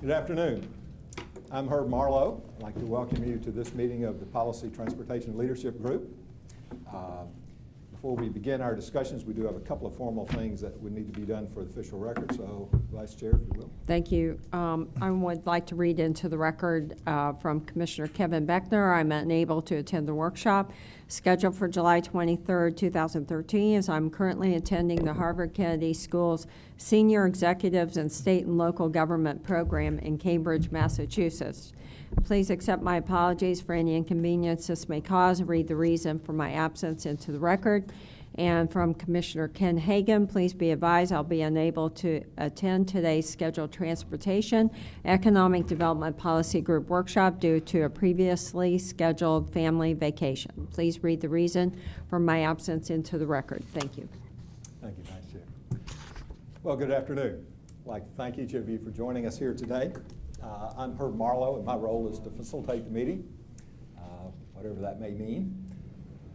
Good afternoon. I'm Herb Marlowe. I'd like to welcome you to this meeting of the Policy Transportation Leadership Group. Before we begin our discussions, we do have a couple of formal things that would need to be done for the official record. So, Vice Chair, if you will. Thank you. I would like to read into the record from Commissioner Kevin Beckner. I'm unable to attend the workshop scheduled for July 23rd, 2013, as I'm currently attending the Harvard Kennedy School's Senior Executives in State and Local Government program in Cambridge, Massachusetts. Please accept my apologies for any inconvenience this may cause and read the reason for my absence into the record. And from Commissioner Ken Hagan, please be advised I'll be unable to attend today's scheduled Transportation Economic Development Policy Group workshop due to a previously scheduled family vacation. Please read the reason for my absence into the record. Thank you. Thank you, Vice Chair. Well, good afternoon. I'd like to thank each of you for joining us here today. I'm Herb Marlowe, and my role is to facilitate the meeting, whatever that may mean.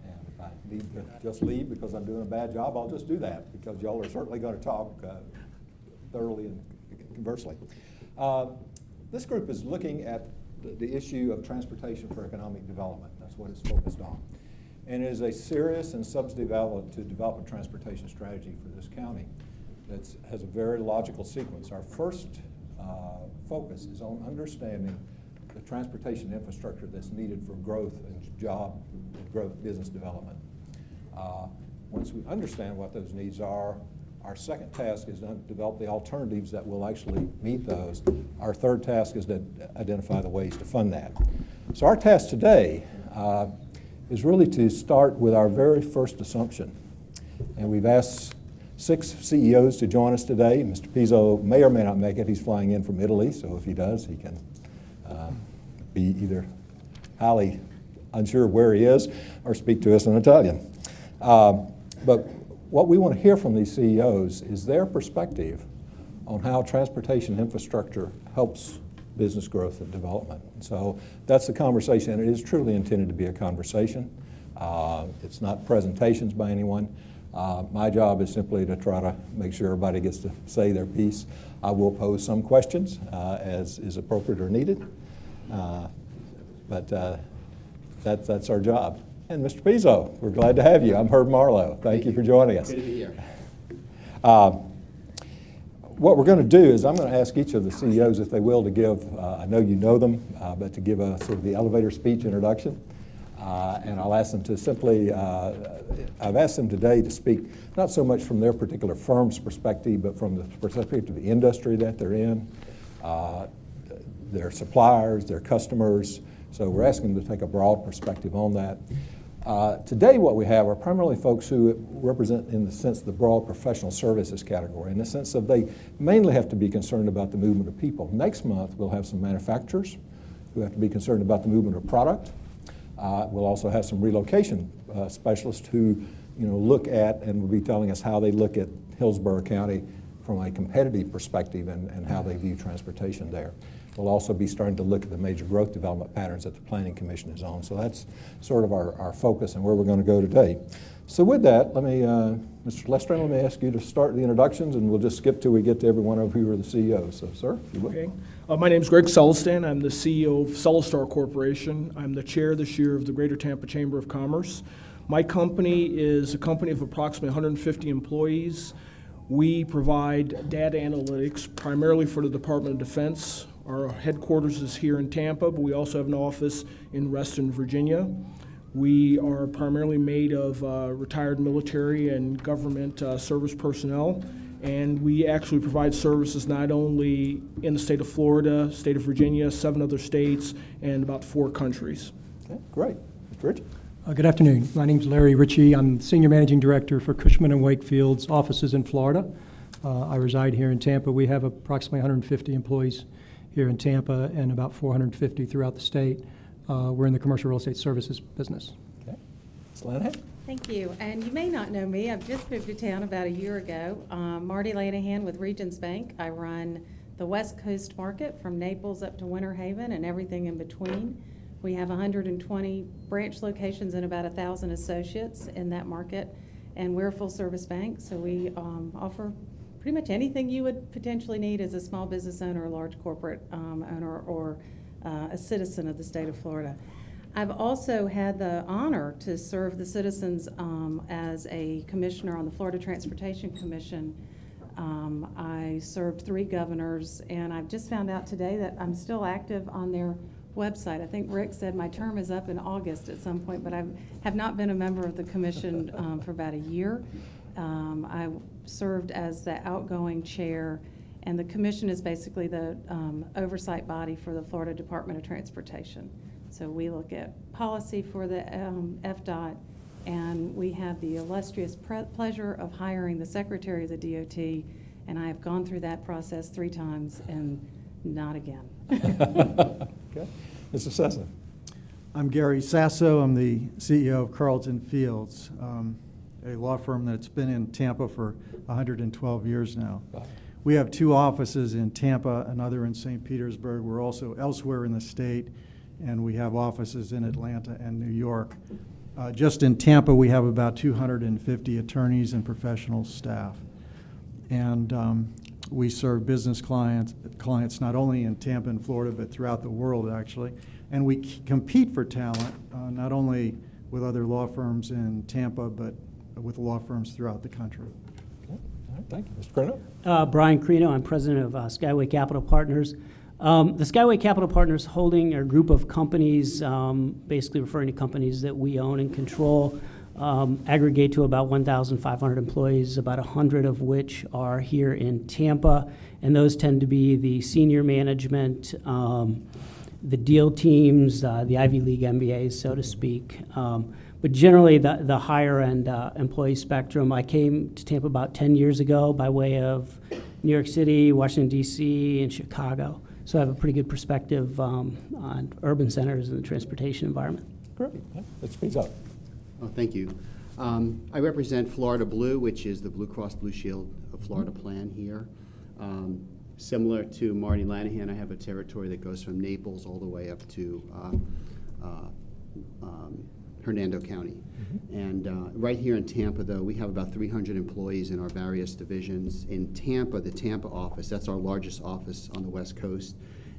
And if I need to just leave because I'm doing a bad job, I'll just do that, because y'all are certainly going to talk thoroughly and conversely. This group is looking at the issue of transportation for economic development. That's what it's focused on. And it is a serious and substantive effort to develop a transportation strategy for this county that has a very logical sequence. Our first focus is on understanding the transportation infrastructure that's needed for growth and job and growth business development. Once we understand what those needs are, our second task is to develop the alternatives that will actually meet those. Our third task is to identify the ways to fund that. So our task today is really to start with our very first assumption. And we've asked 6 CEOs to join us today. Mr. Pizzo may or may not make it. He's flying in from Italy, so if he does, he can be either highly unsure where he is or speak to us in Italian. But what we want to hear from these CEOs is their perspective on how transportation infrastructure helps business growth and development. So that's the conversation, and it is truly intended to be a conversation. It's not presentations by anyone. My job is simply to try to make sure everybody gets to say their piece. I will pose some questions as is appropriate or needed, but that's our job. And Mr. Pizzo, we're glad to have you. I'm Herb Marlowe. Thank you for joining us. Good to be here. What we're going to do is I'm going to ask each of the CEOs, if they will, to give, I know you know them, but to give a sort of the elevator speech introduction. And I'll ask them to simply, I've asked them today to speak not so much from their particular firm's perspective, but from the perspective of the industry that they're in, their suppliers, their customers. So we're asking them to take a broad perspective on that. Today what we have are primarily folks who represent, in the sense, the broad professional services category, in the sense of they mainly have to be concerned about the movement of people. Next month we'll have some manufacturers who have to be concerned about the movement of product. We'll also have some relocation specialists who, look at and will be telling us how they look at Hillsborough County from a competitive perspective and how they view transportation there. We'll also be starting to look at the major growth development patterns that the Planning Commission is on. So that's sort of our focus and where we're going to go today. So with that, let me, Mr. Lestrand, let me ask you to start the introductions, and we'll just skip till we get to every one of who are the CEOs. So, sir, if you will. Okay. My name is Greg Celestin. I'm the CEO of Celestar Corporation. I'm the chair this year of the Greater Tampa Chamber of Commerce. My company is a company of approximately 150 employees. We provide data analytics primarily for the Department of Defense. Our headquarters is here in Tampa, but we also have an office in Reston, Virginia. We are primarily made of retired military and government service personnel, and we actually provide services not only in the state of Florida, state of Virginia, 7 other states, and about 4 countries. Okay, great. Mr. Richard? Good afternoon. My name is Larry Ritchie. I'm Senior Managing Director for Cushman & Wakefield's offices in Florida. I reside here in Tampa. We have approximately 150 employees here in Tampa and about 450 throughout the state. We're in the commercial real estate services business. Okay. Ms. Lanahan? Thank you. And you may not know me. I've just moved to town about a year ago. Marty Lanahan with Regions Bank. I run the West Coast market from Naples up to Winter Haven and everything in between. We have 120 branch locations and about 1,000 associates in that market. And we're a full service bank, so we offer pretty much anything you would potentially need as a small business owner, a large corporate owner, or a citizen of the state of Florida. I've also had the honor to serve the citizens as a commissioner on the Florida Transportation Commission. I served 3 governors, and I've just found out today that I'm still active on their website. I think Rick said my term is up in August at some point, but I have not been a member of the commission for about a year. I served as the outgoing chair, and the commission is basically the oversight body for the Florida Department of Transportation. So we look at policy for the FDOT, and we have the illustrious pleasure of hiring the secretary of the DOT, and I have gone through that process 3 times and not again. Okay. Mr. Sessa. I'm Gary Sasso. I'm the CEO of Carlton Fields, a law firm that's been in Tampa for 112 years now. Wow. We have 2 offices in Tampa, another in St. Petersburg. We're also elsewhere in the state, and we have offices in Atlanta and New York. Just in Tampa, we have about 250 attorneys and professional staff. And we serve business clients not only in Tampa and Florida, but throughout the world, actually. And we compete for talent, not only with other law firms in Tampa, but with law firms throughout the country. Okay. All right, thank you. Mr. Crino? Brian Crino, I'm president of Skyway Capital Partners. The Skyway Capital Partners holding are a group of companies, basically referring to companies that we own and control, aggregate to about 1,500 employees, about 100 of which are here in Tampa, and those tend to be the senior management, the deal teams, the Ivy League MBAs, so to speak. But generally, the higher-end employee spectrum. I came to Tampa about 10 years ago by way of New York City, Washington, D.C., and Chicago. So I have a pretty good perspective on urban centers and the transportation environment. Great. Let's speak up. Oh, thank you. I represent Florida Blue, which is the Blue Cross Blue Shield of Florida plan here. Similar to Marty Lanahan, I have a territory that goes from Naples all the way up to Hernando County. And right here in Tampa, though, we have about 300 employees in our various divisions. In Tampa, the Tampa office, that's our largest office on the West Coast,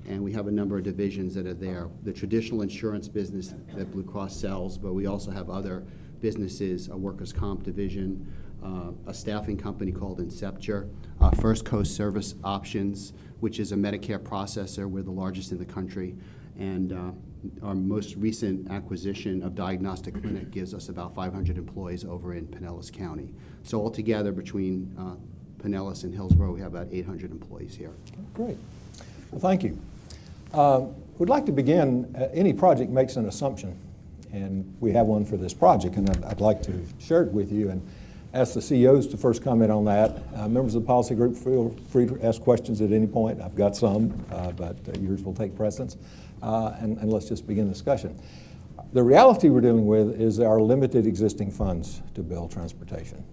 and we have a number of divisions that are there. The traditional insurance business that Blue Cross sells, but we also have other businesses, a workers' comp division, a staffing company called Incepture, First Coast Service Options, which is a Medicare processor. We're the largest in the country, and our most recent acquisition of Diagnostic Clinic gives us about 500 employees over in Pinellas County. So altogether, between Pinellas and Hillsborough, we have about 800 employees here. Great. Well, thank you. We'd like to begin, any project makes an assumption, and we have one for this project, and I'd like to share it with you and ask the CEOs to first comment on that. Members of the policy group, feel free to ask questions at any point. I've got some, but yours will take precedence. And let's just begin the discussion. The reality we're dealing with is our limited existing funds to build transportation.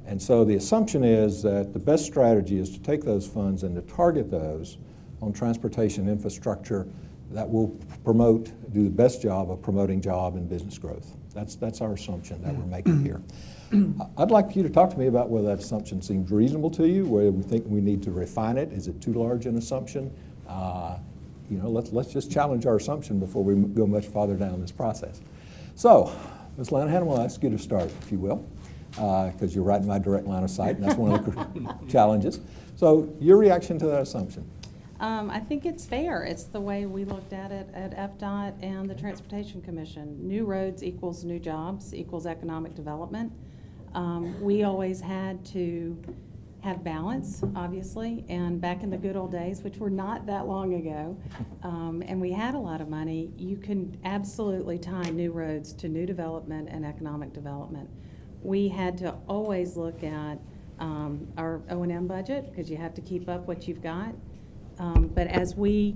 And so the assumption is that the best strategy is to take those funds and to target those on transportation infrastructure that will do the best job of promoting job and business growth. That's our assumption that we're making here. I'd like you to talk to me about whether that assumption seems reasonable to you, whether we think we need to refine it. Is it too large an assumption? Let's just challenge our assumption before we go much farther down this process. So, Ms. Lanahan, we'll ask you to start, if you will, because you're right in my direct line of sight, and that's one of the challenges. So, your reaction to that assumption? I think it's fair. It's the way we looked at it at FDOT and the Transportation Commission. New roads equals new jobs, equals economic development. We always had to have balance, obviously, and back in the good old days, which were not that long ago, and we had a lot of money, you can absolutely tie new roads to new development and economic development. We had to always look at our O&M budget, because you have to keep up what you've got. But as we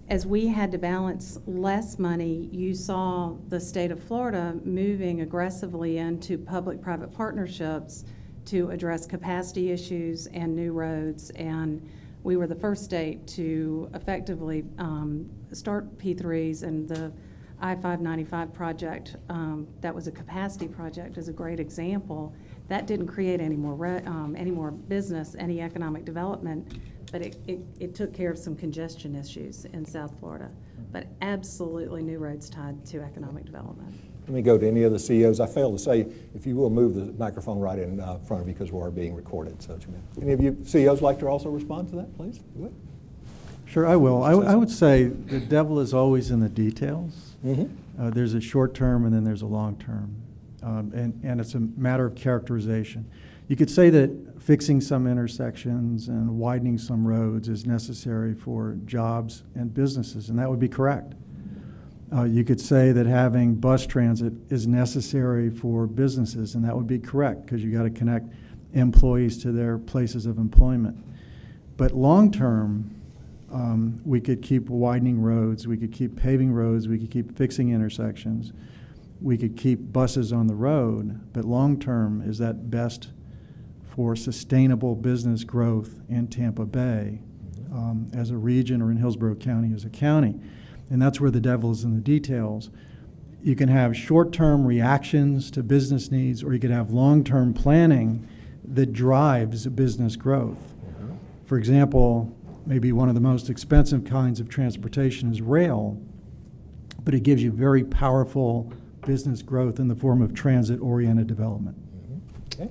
had to balance less money, you saw the state of Florida moving aggressively into public-private partnerships to address capacity issues and new roads. And we were the first state to effectively start P3s, and the I-595 project, that was a capacity project, is a great example. That didn't create any more business, any economic development, but it took care of some congestion issues in South Florida. But absolutely new roads tied to economic development. Let me go to any of the CEOs. I failed to say, if you will move the microphone right in front of you because we are being recorded. So, any of you CEOs like to also respond to that, please? Go ahead. Sure, I will. I would say the devil is always in the details. Mm-hmm. There's a short term and then there's a long term. And it's a matter of characterization. You could say that fixing some intersections and widening some roads is necessary for jobs and businesses, and that would be correct. You could say that having bus transit is necessary for businesses, and that would be correct, because you got to connect employees to their places of employment. But long term, we could keep widening roads, we could keep paving roads, we could keep fixing intersections, we could keep buses on the road, but long term, is that best for sustainable business growth in Tampa Bay as a region, or in Hillsborough County as a county? And that's where the devil is in the details. You can have short-term reactions to business needs, or you could have long-term planning that drives business growth. For example, maybe one of the most expensive kinds of transportation is rail, but it gives you very powerful business growth in the form of transit-oriented development. Okay.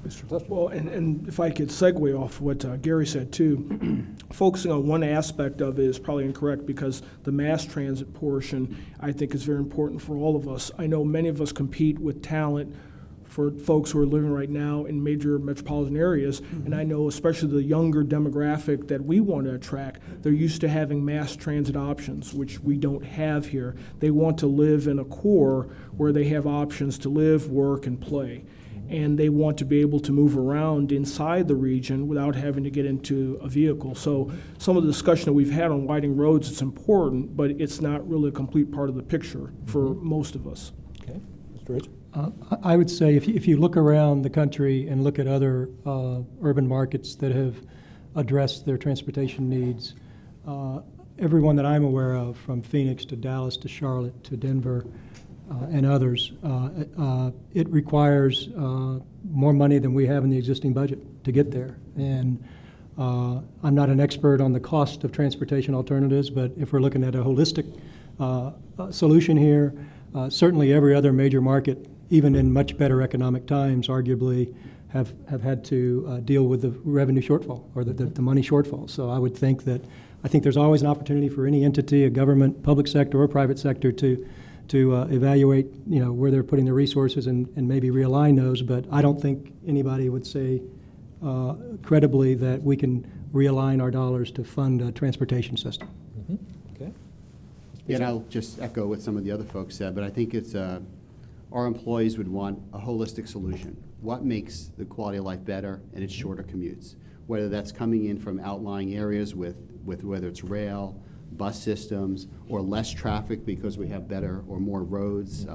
Mr. Tester. Well, and if I could segue off what Gary said too, focusing on one aspect of it is probably incorrect, because the mass transit portion, I think, is very important for all of us. I know many of us compete with talent for folks who are living right now in major metropolitan areas, and I know especially the younger demographic that we want to attract, they're used to having mass transit options, which we don't have here. They want to live in a core where they have options to live, work, and play. And they want to be able to move around inside the region without having to get into a vehicle. So some of the discussion that we've had on widening roads, it's important, but it's not really a complete part of the picture for most of us. Okay. Mr. Rich. I would say if you look around the country and look at other urban markets that have addressed their transportation needs, everyone that I'm aware of, from Phoenix to Dallas to Charlotte to Denver, and others, it requires more money than we have in the existing budget to get there. And I'm not an expert on the cost of transportation alternatives, but if we're looking at a holistic solution here, certainly every other major market, even in much better economic times, arguably have had to deal with the revenue shortfall, or the money shortfall. So I would think I think there's always an opportunity for any entity, a government, public sector, or private sector, to evaluate, where they're putting their resources and maybe realign those. But I don't think anybody would say credibly that we can realign our dollars to fund a transportation system. Mm-hmm. Okay. Yeah, and I'll just echo what some of the other folks said, but I think it's our employees would want a holistic solution. What makes the quality of life better? And it's shorter commutes, whether that's coming in from outlying areas with whether it's rail, bus systems, or less traffic because we have better or more roads.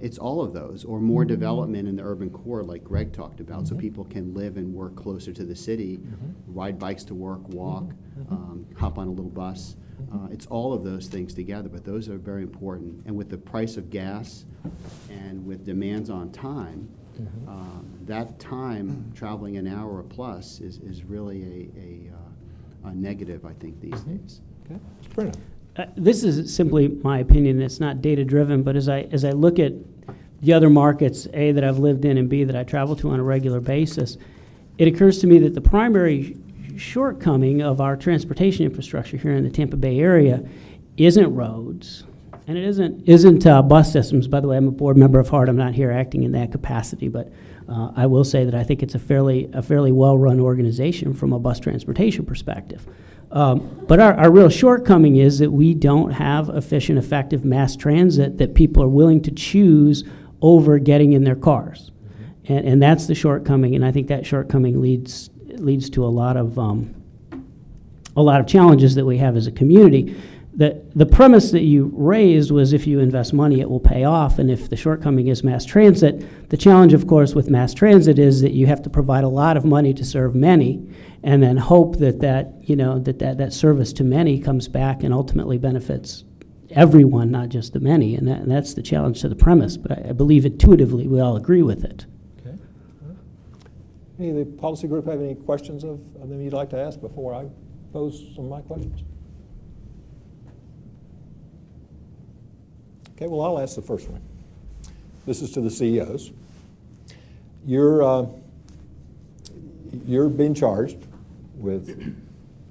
It's all of those, or more development in the urban core like Greg talked about, so people can live and work closer to the city, ride bikes to work, walk, hop on a little bus. It's all of those things together, but those are very important. And with the price of gas and with demands on time, that time traveling an hour or plus is really a negative, I think, these days. Okay. Mr. Brennan. This is simply my opinion. It's not data-driven, but as I look at the other markets, A, that I've lived in, and B, that I travel to on a regular basis, it occurs to me that the primary shortcoming of our transportation infrastructure here in the Tampa Bay area isn't roads, and it isn't bus systems. By the way, I'm a board member of HART. I'm not here acting in that capacity, but I will say that I think it's a fairly well-run organization from a bus transportation perspective. But our real shortcoming is that we don't have efficient, effective mass transit that people are willing to choose over getting in their cars. And that's the shortcoming, and I think that shortcoming leads to a lot of challenges that we have as a community. The premise that you raised was if you invest money, it will pay off, and if the shortcoming is mass transit, the challenge, of course, with mass transit is that you have to provide a lot of money to serve many, and then hope that service to many comes back and ultimately benefits everyone, not just the many, and that's the challenge to the premise, but I believe intuitively we all agree with it. Okay. Any of the policy group have any questions of them you'd like to ask before I pose some of my questions? Okay, well, I'll ask the first one. This is to the CEOs. You're being charged with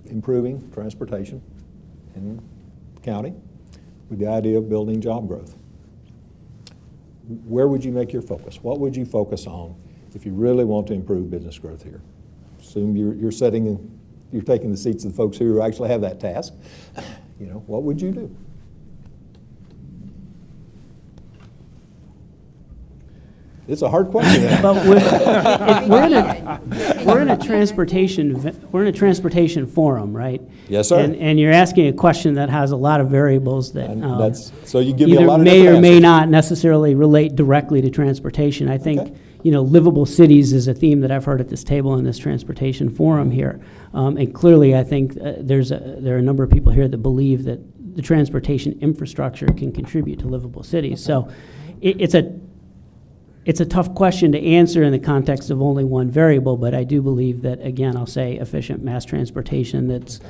improving transportation in the county with the idea of building job growth. Where would you make your focus? What would you focus on if you really want to improve business growth here? Assume you're taking the seats of the folks who actually have that task. What would you do? It's a hard question. But we're in a transportation forum, right? Yes, sir. And you're asking a question that has a lot of variables that So you give me a either lot of may or different may answers. not necessarily relate directly to transportation. I think, Okay. livable cities is a theme that I've heard at this table in this transportation forum here. And clearly, I think there are a number of people here that believe that the transportation infrastructure can contribute to livable cities. So it's a tough question to answer in the context of only one variable, but I do believe that, again, I'll say efficient mass transportation that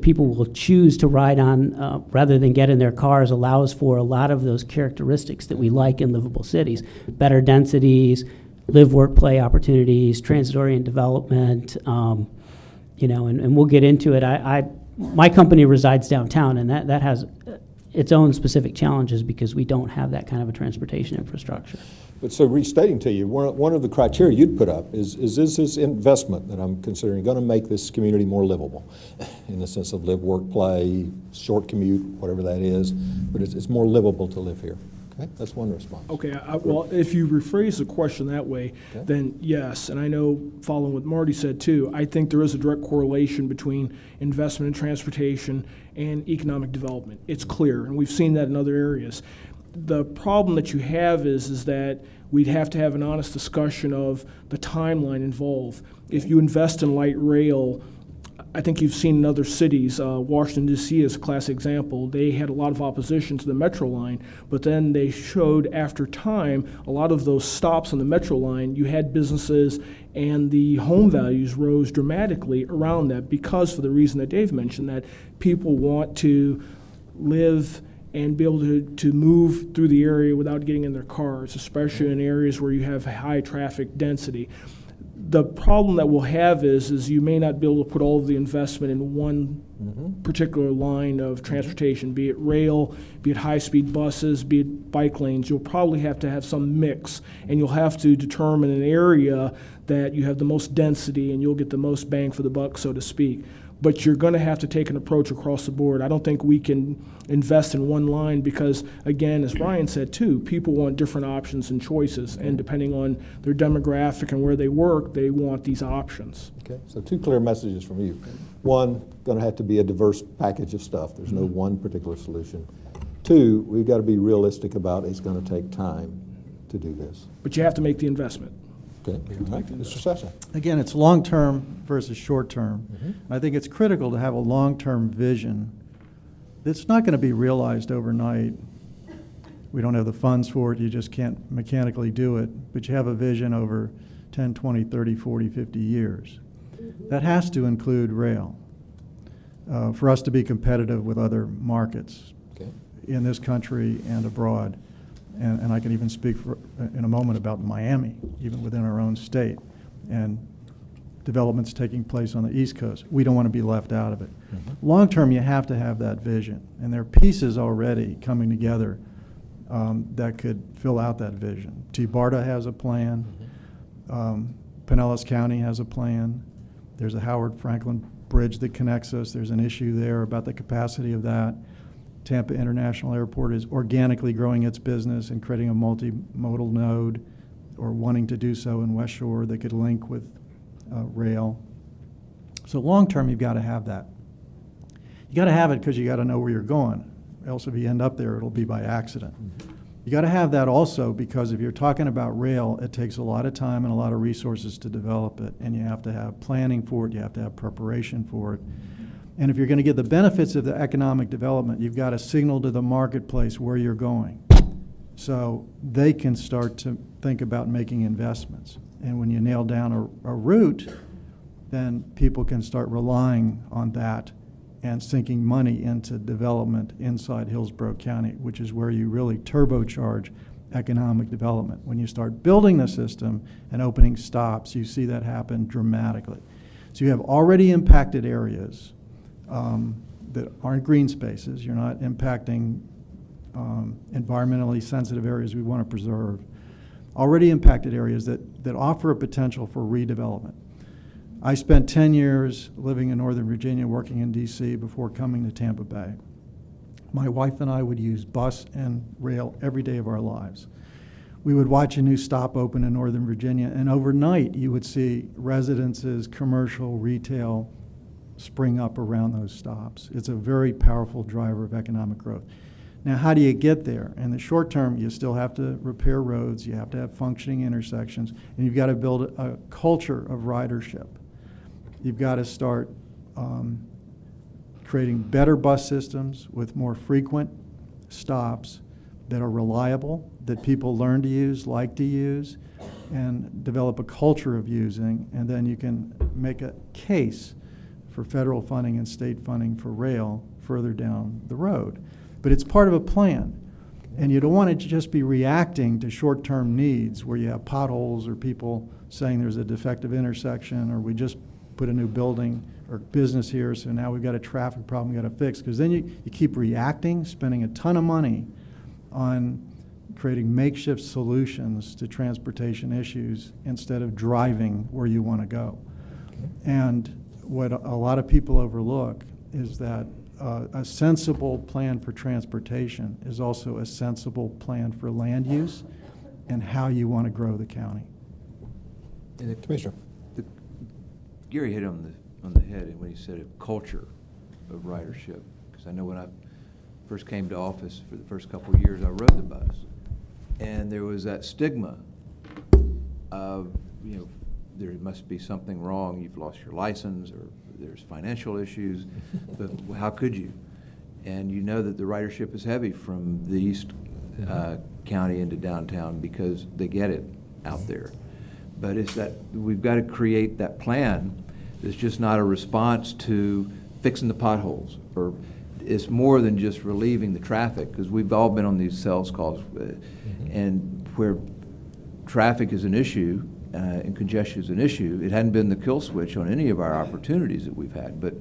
people will choose to ride on rather than get in their cars allows for a lot of those characteristics that we like in livable cities. Better densities, live, work, play opportunities, transit-oriented development, and we'll get into it. My company resides downtown, and that has its own specific challenges because we don't have that kind of a transportation infrastructure. But so restating to you, one of the criteria you'd put up is this investment that I'm considering going to make this community more livable in the sense of live, work, play, short commute, whatever that is, but it's more livable to live here. Okay, that's one response. Okay, well, if you rephrase the question that way, Okay. then yes, and I know, following what Marty said too, I think there is a direct correlation between investment in transportation and economic development. It's clear, and we've seen that in other areas. The problem that you have is that we'd have to have an honest discussion of the timeline involved. If you invest in light rail, I think you've seen in other cities, Washington, D.C. is a classic example. They had a lot of opposition to the Metro line, but then they showed after time, a lot of those stops on the Metro line, you had businesses and the home values rose dramatically around that because for the reason that Dave mentioned, that people want to live and be able to move through the area without getting in their cars, especially in areas where you have high traffic density. The problem that we'll have is you may not be able to put all of the investment in one particular line of transportation, be it rail, be it high-speed buses, be it bike lanes. You'll probably have to have some mix, and you'll have to determine an area that you have the most density and you'll get the most bang for the buck, so to speak. But you're going to have to take an approach across the board. I don't think we can invest in one line because, again, as Brian said too, people want different options and choices, and depending on their demographic and where they work, they want these options. Okay, so two clear messages from you. One, going to have to be a diverse package of stuff. There's no one particular solution. Two, we've got to be realistic about it's going to take time to do this. But you have to make the investment. Okay, all right, Mr. Sessa. Again, it's long-term versus short-term. I think it's critical to have a long-term vision. It's not going to be realized overnight. We don't have the funds for it. You just can't mechanically do it. But you have a vision over 10, 20, 30, 40, 50 years. That has to include rail for us to be competitive with other markets in this country and abroad. And I can even speak in a moment about Miami, even within our own state, and developments taking place on the East Coast. We don't want to be left out of it. Long term, you have to have that vision, and there are pieces already coming together that could fill out that vision. T-BARTA has a plan. Pinellas County has a plan. There's a Howard Franklin Bridge that connects us. There's an issue there about the capacity of that. Tampa International Airport is organically growing its business and creating a multimodal node, or wanting to do so in West Shore that could link with rail. So long term, you've got to have that. You got to have it because you got to know where you're going. Else if you end up there, it'll be by accident. You got to have that also because if you're talking about rail, it takes a lot of time and a lot of resources to develop it, and you have to have planning for it, you have to have preparation for it. And if you're going to get the benefits of the economic development, you've got to signal to the marketplace where you're going, so they can start to think about making investments. And when you nail down a route, then people can start relying on that and sinking money into development inside Hillsborough County, which is where you really turbocharge economic development. When you start building the system and opening stops, you see that happen dramatically. So you have already impacted areas that aren't green spaces. You're not impacting environmentally sensitive areas we want to preserve. Already impacted areas that offer a potential for redevelopment. I spent 10 years living in Northern Virginia, working in DC before coming to Tampa Bay. My wife and I would use bus and rail every day of our lives. We would watch a new stop open in Northern Virginia, and overnight you would see residences, commercial, retail spring up around those stops. It's a very powerful driver of economic growth. Now, how do you get there? In the short term, you still have to repair roads, you have to have functioning intersections, and you've got to build a culture of ridership. You've got to start creating better bus systems with more frequent stops that are reliable, that people learn to use, like to use, and develop a culture of using, and then you can make a case for federal funding and state funding for rail further down the road. But it's part of a plan. And you don't want to just be reacting to short-term needs where you have potholes or people saying there's a defective intersection or we just put a new building or business here, so now we've got a traffic problem we got to fix. Because then you keep reacting, spending a ton of money on creating makeshift solutions to transportation issues instead of driving where you want to go. And what a lot of people overlook is that a sensible plan for transportation is also a sensible plan for land use and how you want to grow the county. Commissioner. Gary hit on the head when he said a culture of ridership. Because I know when I first came to office for the first couple of years, I rode the bus, and there was that stigma of, you know, there must be something wrong. You've lost your license, or there's financial issues. But how could you? And you know that the ridership is heavy from the east county into downtown because they get it out there. But it's that we've got to create that plan that's just not a response to fixing the potholes, or it's more than just relieving the traffic, because we've all been on these sales calls, and where traffic is an issue and congestion is an issue, it hadn't been the kill switch on any of our opportunities that we've had. But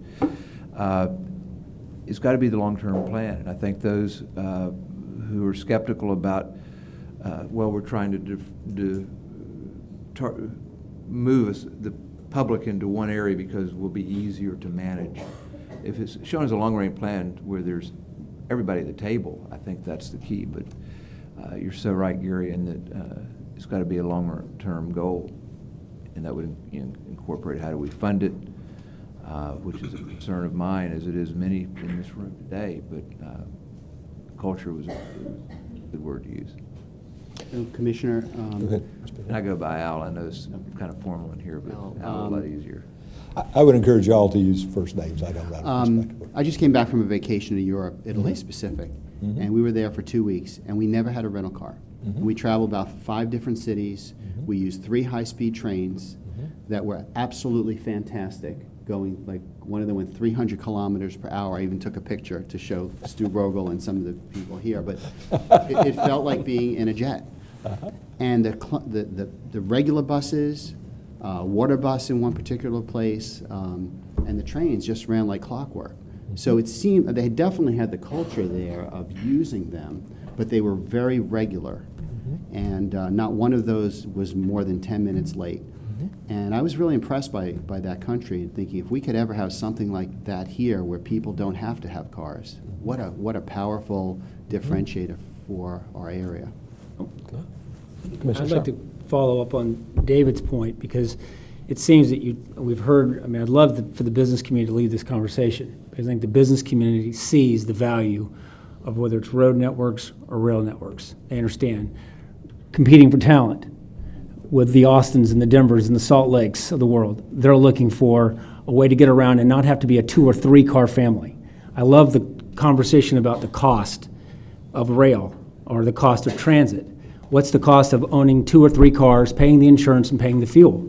it's got to be the long-term plan, and I think those who are skeptical about, well, we're trying to move the public into one area because it will be easier to manage. If it's shown as a long-range plan where there's everybody at the table, I think that's the key. But you're so right, Gary, in that it's got to be a longer-term goal, and that would incorporate how do we fund it, which is a concern of mine, as it is many in this room today. But culture was a good word to use. Commissioner, Go ahead. And I go by Al. I know it's kind of formal in here, but Al is a lot easier. I would encourage you all to use first names. I don't know. I just came back from a vacation to Europe, Italy specific, and we were there for 2 weeks, and we never had a rental car. We traveled about 5 different cities. We used 3 high-speed trains that were absolutely fantastic, going, like, one of them went 300 kilometers per hour. I even took a picture to show Stu Rogel and some of the people here, but it felt like being in a jet. And the regular buses, water bus in one particular place, and the trains just ran like clockwork. So it seemed they definitely had the culture there of using them, but they were very regular. And not one of those was more than 10 minutes late. And I was really impressed by that country, and thinking if we could ever have something like that here where people don't have to have cars, what a powerful differentiator for our area. Commissioner I'd Shaw. like to follow up on David's point, because it seems that we've heard, I mean, I'd love for the business community to lead this conversation, because I think the business community sees the value of whether it's road networks or rail networks. They understand competing for talent with the Austins and the Denvers and the Salt Lakes of the world. They're looking for a way to get around and not have to be a 2 or 3 car family. I love the conversation about the cost of rail or the cost of transit. What's the cost of owning 2 or 3 cars, paying the insurance and paying the fuel?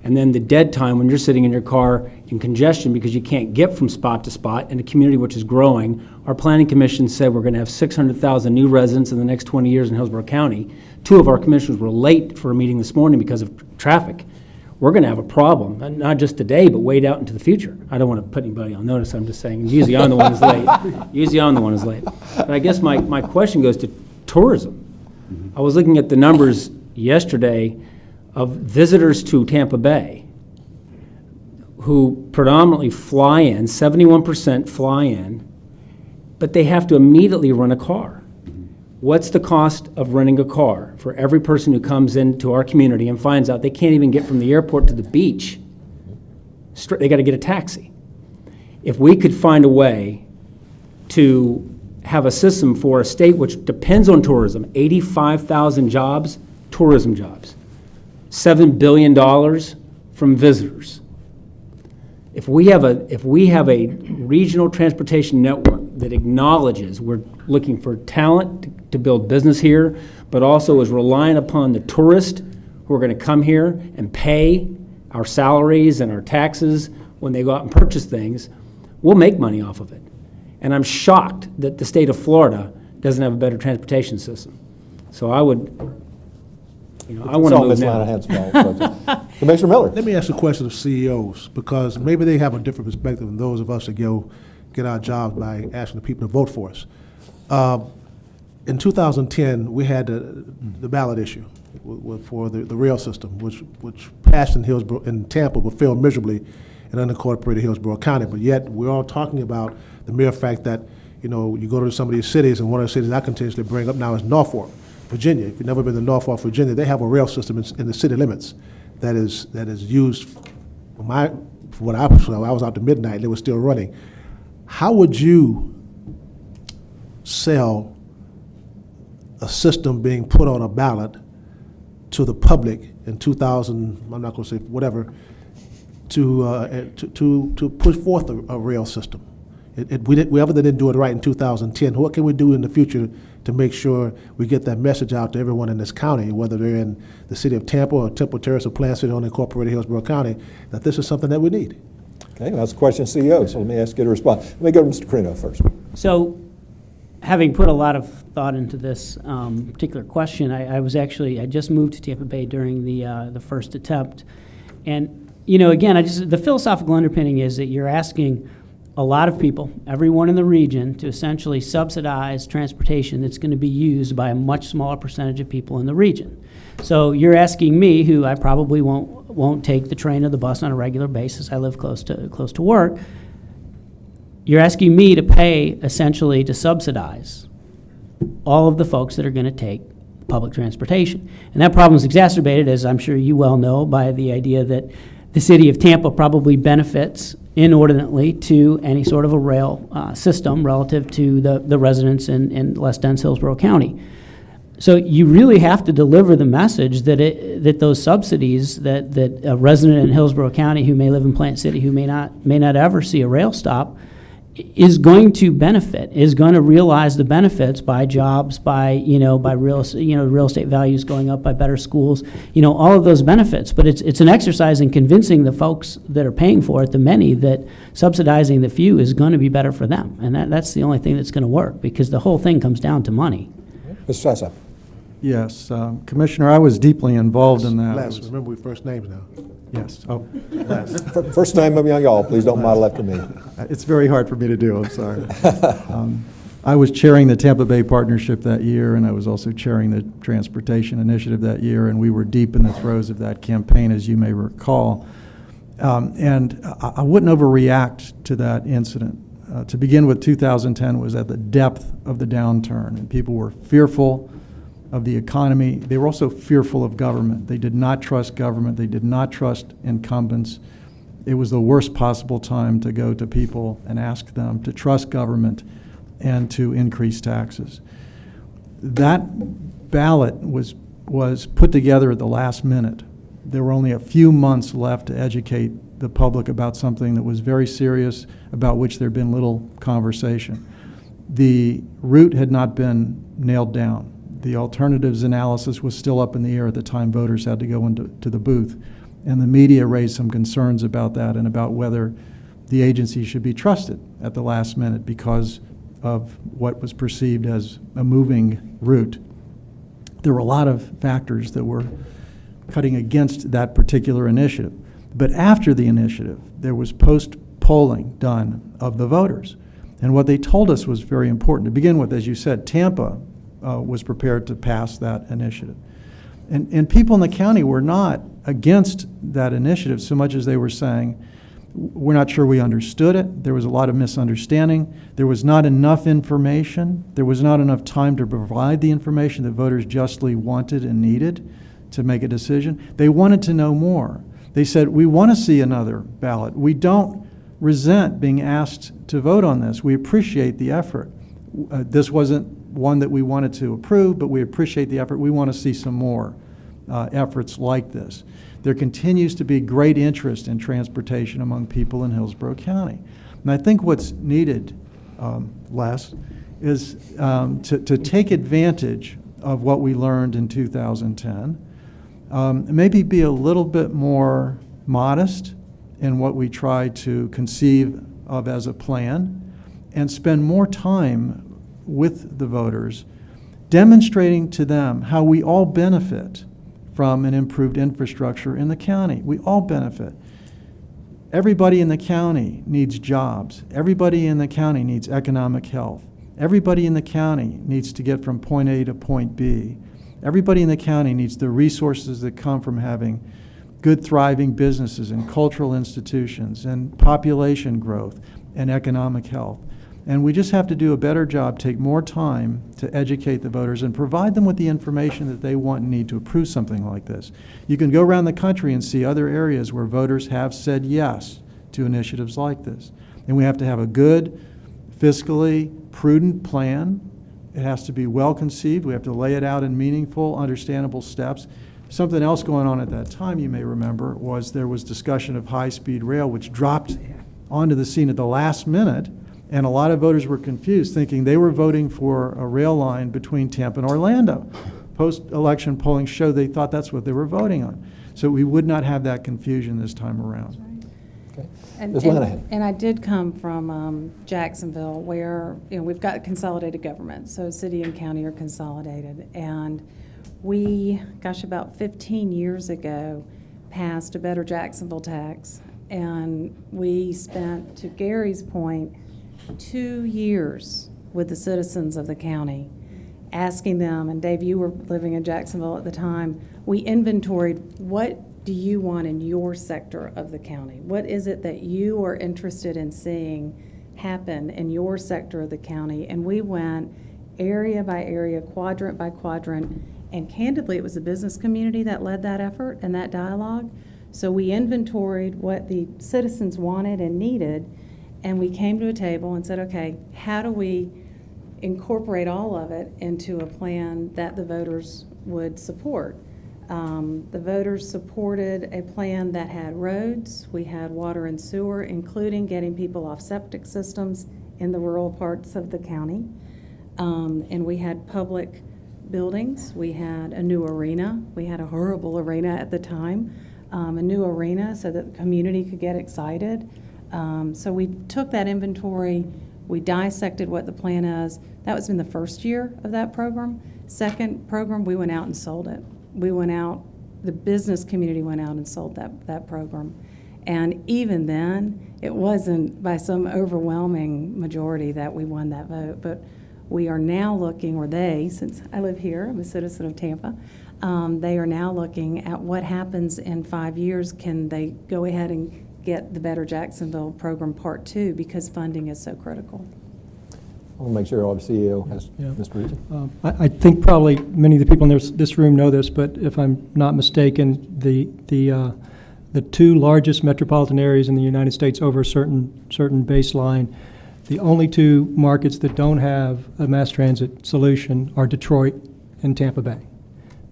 And then the dead time when you're sitting in your car in congestion because you can't get from spot to spot in a community which is growing. Our planning commission said we're going to have 600,000 new residents in the next 20 years in Hillsborough County. 2 of our commissioners were late for a meeting this morning because of traffic. We're going to have a problem, not just today, but way out into the future. I don't want to put anybody on notice. I'm just saying, usually I'm the one who's late. Usually I'm the one who's late. But I guess my question goes to tourism. I was looking at the numbers yesterday of visitors to Tampa Bay who predominantly fly in, 71% fly in, but they have to immediately rent a car. What's the cost of renting a car for every person who comes into our community and finds out they can't even get from the airport to the beach? They got to get a taxi. If we could find a way to have a system for a state which depends on tourism, 85,000 jobs, tourism jobs, $7 billion from visitors. If we have a regional transportation network that acknowledges we're looking for talent to build business here, but also is relying upon the tourists who are going to come here and pay our salaries and our taxes when they go out and purchase things, we'll make money off of it. And I'm shocked that the state of Florida doesn't have a better transportation system. So I would, I want to move now. Commissioner Miller. Let me ask a question of CEOs, because maybe they have a different perspective than those of us that go get our jobs by asking the people to vote for us. In 2010, we had the ballot issue for the rail system, which passed in Hillsborough, in Tampa, but failed miserably in unincorporated Hillsborough County. But yet, we're all talking about the mere fact that, you go to some of these cities, and one of the cities I continuously bring up now is Norfolk, Virginia. If you've never been to Norfolk, Virginia, they have a rail system in the city limits that is used. For what I was out to midnight, and it was still running. How would you sell a system being put on a ballot to the public in 2000? I'm not going to say whatever. To push forth a rail system. We didn't do it right in 2010. What can we do in the future to make sure we get that message out to everyone in this county, whether they're in the city of Tampa or Temple Terrace or Plant City or unincorporated Hillsborough County, that this is something that we need? Okay, that's a question of CEO, so let me ask you to respond. Let me go to Mr. Carino first. So, having put a lot of thought into this particular question, I just moved to Tampa Bay during the first attempt. And, again, the philosophical underpinning is that you're asking a lot of people, everyone in the region, to essentially subsidize transportation that's going to be used by a much smaller percentage of people in the region. So you're asking me, who I probably won't take the train or the bus on a regular basis, I live close to work, you're asking me to pay, essentially, to subsidize all of the folks that are going to take public transportation. And that problem is exacerbated, as I'm sure you well know, by the idea that the city of Tampa probably benefits inordinately to any sort of a rail system relative to the residents in less dense Hillsborough County. So you really have to deliver the message that those subsidies that a resident in Hillsborough County who may live in Plant City, who may not ever see a rail stop, is going to benefit, is going to realize the benefits by jobs, by real estate values going up, by better schools, all of those benefits. But it's an exercise in convincing the folks that are paying for it, the many, that subsidizing the few is going to be better for them. And that's the only thing that's going to work, because the whole thing comes down to money. Mr. Sessa. Yes, Commissioner, I was deeply involved in that. Les, remember we first names now. Yes. Oh, Les. First name of y'all, please don't model after me. It's very hard for me to do, I'm sorry. I was chairing the Tampa Bay Partnership that year, and I was also chairing the Transportation Initiative that year, and we were deep in the throes of that campaign, as you may recall. And I wouldn't overreact to that incident. To begin with, 2010 was at the depth of the downturn, and people were fearful of the economy. They were also fearful of government. They did not trust government. They did not trust incumbents. It was the worst possible time to go to people and ask them to trust government and to increase taxes. That ballot was put together at the last minute. There were only a few months left to educate the public about something that was very serious, about which there had been little conversation. The route had not been nailed down. The alternatives analysis was still up in the air at the time voters had to go into the booth. And the media raised some concerns about that and about whether the agency should be trusted at the last minute because of what was perceived as a moving route. There were a lot of factors that were cutting against that particular initiative. But after the initiative, there was post-polling done of the voters. And what they told us was very important. To begin with, as you said, Tampa was prepared to pass that initiative. And people in the county were not against that initiative so much as they were saying, we're not sure we understood it. There was a lot of misunderstanding. There was not enough information. There was not enough time to provide the information that voters justly wanted and needed to make a decision. They wanted to know more. They said, we want to see another ballot. We don't resent being asked to vote on this. We appreciate the effort. This wasn't one that we wanted to approve, but we appreciate the effort. We want to see some more efforts like this. There continues to be great interest in transportation among people in Hillsborough County. And I think what's needed, Les, is to take advantage of what we learned in 2010, maybe be a little bit more modest in what we try to conceive of as a plan, and spend more time with the voters, demonstrating to them how we all benefit from an improved infrastructure in the county. We all benefit. Everybody in the county needs jobs. Everybody in the county needs economic health. Everybody in the county needs to get from point A to point B. Everybody in the county needs the resources that come from having good, thriving businesses and cultural institutions and population growth and economic health. And we just have to do a better job, take more time to educate the voters and provide them with the information that they want and need to approve something like this. You can go around the country and see other areas where voters have said yes to initiatives like this. And we have to have a good, fiscally prudent plan. It has to be well conceived. We have to lay it out in meaningful, understandable steps. Something else going on at that time, you may remember, was there was discussion of high-speed rail, which dropped onto the scene at the last minute. And a lot of voters were confused, thinking they were voting for a rail line between Tampa and Orlando. Post-election polling showed they thought that's what they were voting on. So we would not have that confusion this time around. Okay. And, Ms. and, Lanahan. and I did come from Jacksonville, where we've got consolidated government, so city and county are consolidated. And we, about 15 years ago, passed a Better Jacksonville tax, and we spent, to Gary's point, 2 years with the citizens of the county, asking them, and Dave, you were living in Jacksonville at the time, we inventoried, what do you want in your sector of the county? What is it that you are interested in seeing happen in your sector of the county? And we went area by area, quadrant by quadrant, and candidly, it was the business community that led that effort and that dialogue. So we inventoried what the citizens wanted and needed, and we came to a table and said, okay, how do we incorporate all of it into a plan that the voters would support? The voters supported a plan that had roads, we had water and sewer, including getting people off septic systems in the rural parts of the county. And we had public buildings, we had a new arena, we had a horrible arena at the time, a new arena so that the community could get excited. So we took that inventory, we dissected what the plan is. That was in the first year of that program. Second program, we went out and sold it. We went out, the business community went out and sold that program. And even then, it wasn't by some overwhelming majority that we won that vote, but we are now looking, or they, since I live here, I'm a citizen of Tampa, they are now looking at what happens in 5 years. Can they go ahead and get the Better Jacksonville program Part 2 because funding is so critical? I want to make sure our CEO has, Yeah. Mr. Ritchie. I think probably many of the people in this room know this, but if I'm not mistaken, the two largest metropolitan areas in the United States over a certain baseline, the only two markets that don't have a mass transit solution are Detroit and Tampa Bay.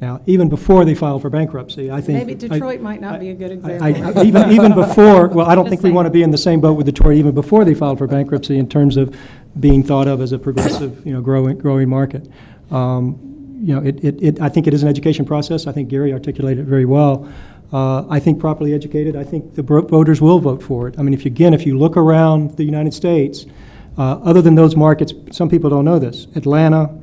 Now, even before they filed for bankruptcy, I think. Maybe Detroit might not be a good example. Even before, well, I don't Just think we want to be in the same boat with Detroit even before they filed for bankruptcy in terms of being thought of as a progressive, growing market. I think it is an education process. I think Gary articulated it very well. I think properly educated, I think the voters will vote for it. I mean, if you look around the United States, other than those markets, some people don't know this, Atlanta,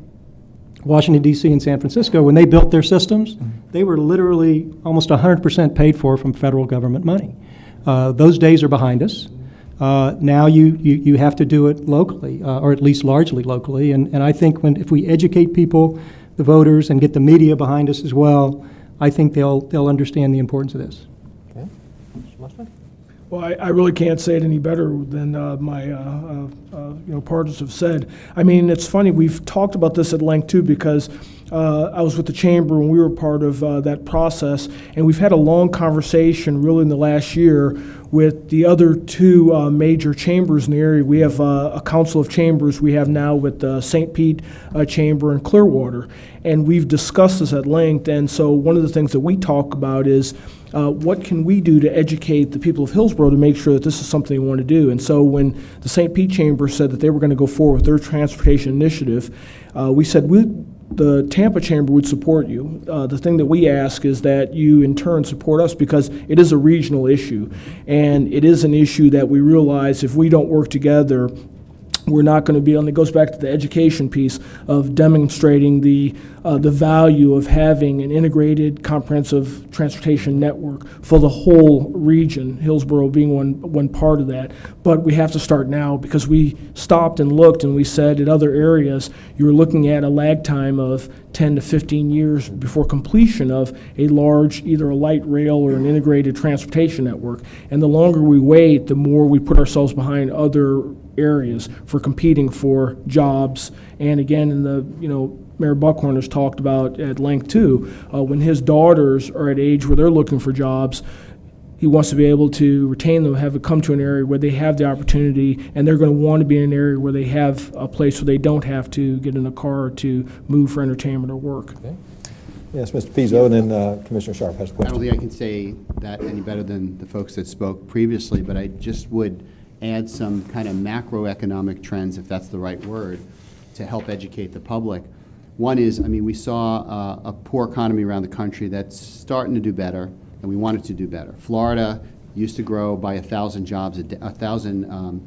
Washington, D.C., and San Francisco, when they built their systems, they were literally almost 100% paid for from federal government money. Those days are behind us. Now you have to do it locally, or at least largely locally. And I think if we educate people, the voters, and get the media behind us as well, I think they'll understand the importance of this. Okay. Mr. Musman? Well, I really can't say it any better than my partners have said. I mean, it's funny, we've talked about this at length too, because I was with the chamber when we were part of that process, and we've had a long conversation really in the last year with the other two major chambers in the area. We have a council of chambers we have now with the St. Pete Chamber and Clearwater, and we've discussed this at length. And so one of the things that we talk about is what can we do to educate the people of Hillsborough to make sure that this is something they want to do. And so when the St. Pete Chamber said that they were going to go forward with their transportation initiative, we said the Tampa Chamber would support you. The thing that we ask is that you in turn support us, because it is a regional issue, and it is an issue that we realize if we don't work together, we're not going to be on. It goes back to the education piece of demonstrating the value of having an integrated, comprehensive transportation network for the whole region, Hillsborough being one part of that. But we have to start now, because we stopped and looked and we said in other areas you were looking at a lag time of 10 to 15 years before completion of a large, either a light rail or an integrated transportation network. And the longer we wait, the more we put ourselves behind other areas for competing for jobs. And again, in the, Mayor Buckhorn has talked about at length too, when his daughters are at age where they're looking for jobs, he wants to be able to retain them, have it come to an area where they have the opportunity, and they're going to want to be in an area where they have a place where they don't have to get in a car to move for entertainment or work. Okay. Yes, Mr. Pizzo, and then Commissioner Sharp has a I question. don't think I can say that any better than the folks that spoke previously, but I just would add some kind of macroeconomic trends, if that's the right word, to help educate the public. One is, we saw a poor economy around the country that's starting to do better, and we want it to do better. Florida used to grow by 1,000 jobs, 1,000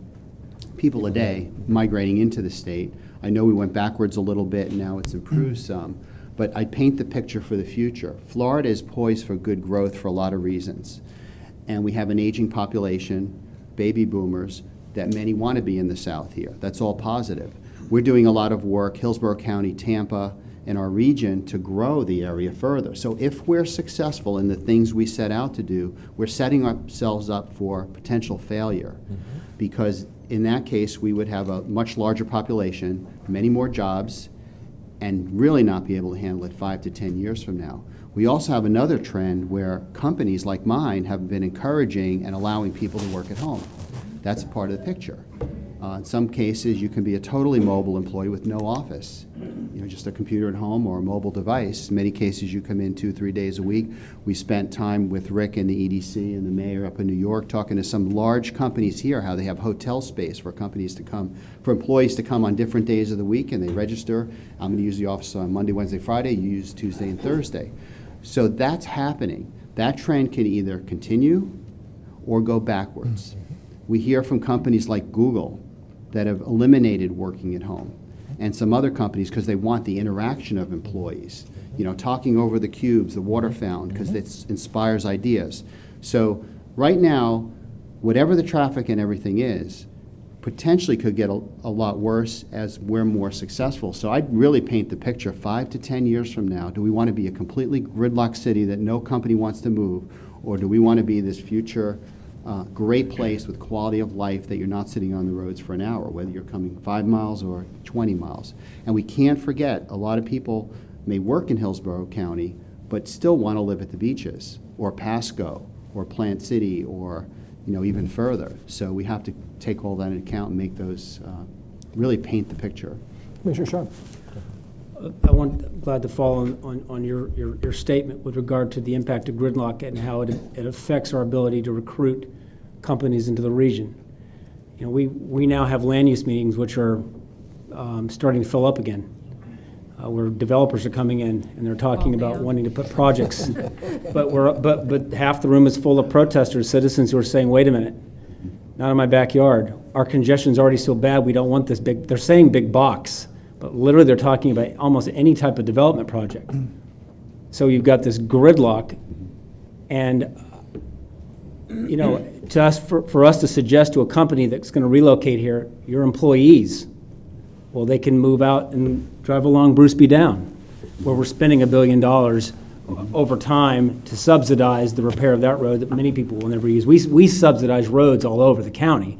people a day migrating into the state. I know we went backwards a little bit, and now it's improved some. But I paint the picture for the future. Florida is poised for good growth for a lot of reasons. And we have an aging population, baby boomers, that many want to be in the South here. That's all positive. We're doing a lot of work, Hillsborough County, Tampa, and our region, to grow the area further. So if we're successful in the things we set out to do, we're setting ourselves up for potential failure. Because in that case, we would have a much larger population, many more jobs, and really not be able to handle it 5 to 10 years from now. We also have another trend where companies like mine have been encouraging and allowing people to work at home. That's a part of the picture. In some cases, you can be a totally mobile employee with no office, just a computer at home or a mobile device. In many cases, you come in 2-3 days a week. We spent time with Rick and the EDC and the mayor up in New York talking to some large companies here, how they have hotel space for companies to come, for employees to come on different days of the week, and they register. I'm going to use the office on Monday, Wednesday, Friday. You use Tuesday and Thursday. So that's happening. That trend can either continue or go backwards. We hear from companies like Google that have eliminated working at home, and some other companies because they want the interaction of employees, talking over the cubes, the water fountain, because it inspires ideas. So right now, whatever the traffic and everything is, potentially could get a lot worse as we're more successful. So I'd really paint the picture 5 to 10 years from now. Do we want to be a completely gridlocked city that no company wants to move, or do we want to be this future great place with quality of life that you're not sitting on the roads for an hour, whether you're coming 5 miles or 20 miles. And we can't forget, a lot of people may work in Hillsborough County, but still want to live at the beaches, or Pasco, or Plant City, or even further. So we have to take all that into account and make those, really paint the picture. Commissioner Sharp. glad to follow on your statement with regard to the impact of gridlock and how it affects our ability to recruit companies into the region. You know, we now have land use meetings which are starting to fill up again, where developers are coming in and they're talking about wanting to put projects, but half the room is full of protesters, citizens who are saying, "Wait a minute, not in my backyard. Our congestion's already so bad. We don't want this big." They're saying big box, but literally they're talking about almost any type of development project. So you've got this gridlock, and you know, to us, for us to suggest to a company that's going to relocate here, your employees, well, they can move out and drive along Bruce B. Down, where we're spending $1 billion over time to subsidize the repair of that road that many people will never use. We subsidize roads all over the county.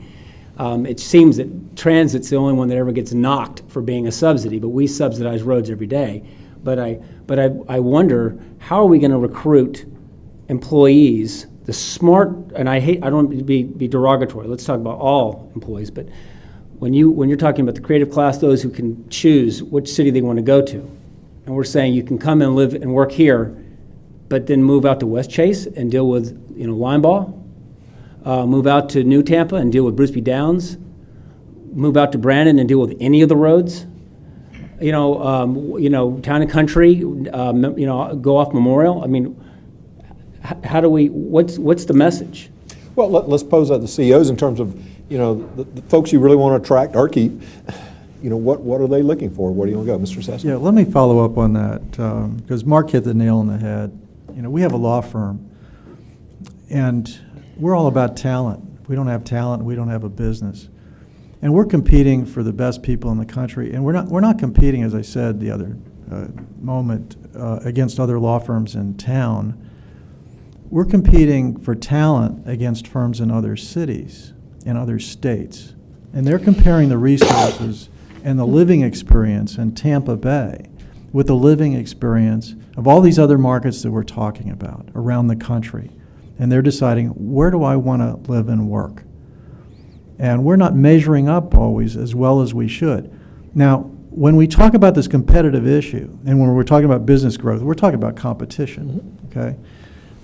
It seems that transit's the only one that ever gets knocked for being a subsidy, but we subsidize roads every day. But I wonder, how are we going to recruit employees, the smart, and I don't want to be derogatory, let's talk about all employees, but when you're talking about the creative class, those who can choose which city they want to go to, and we're saying you can come and live and work here, but then move out to West Chase and deal with, you know, Linebaugh, move out to New Tampa and deal with Bruce B. Downs, move out to Brandon and deal with any of the roads, Town and Country, go off Memorial. I mean, how do we? What's the message? Well, let's pose that to CEOs in terms of, you know, the folks you really want to attract or keep. You know, what are they looking for? Where do you want to go, Mr. Sessom? Yeah, let me follow up on that, because Mark hit the nail on the head. You know, we have a law firm, and we're all about talent. If we don't have talent, we don't have a business. And we're competing for the best people in the country, and we're not competing, as I said the other moment, against other law firms in town. We're competing for talent against firms in other cities, in other states. And they're comparing the resources and the living experience in Tampa Bay with the living experience of all these other markets that we're talking about around the country. And they're deciding, where do I want to live and work? And we're not measuring up always as well as we should. Now, when we talk about this competitive issue, and when we're talking about business growth, we're talking about competition, okay?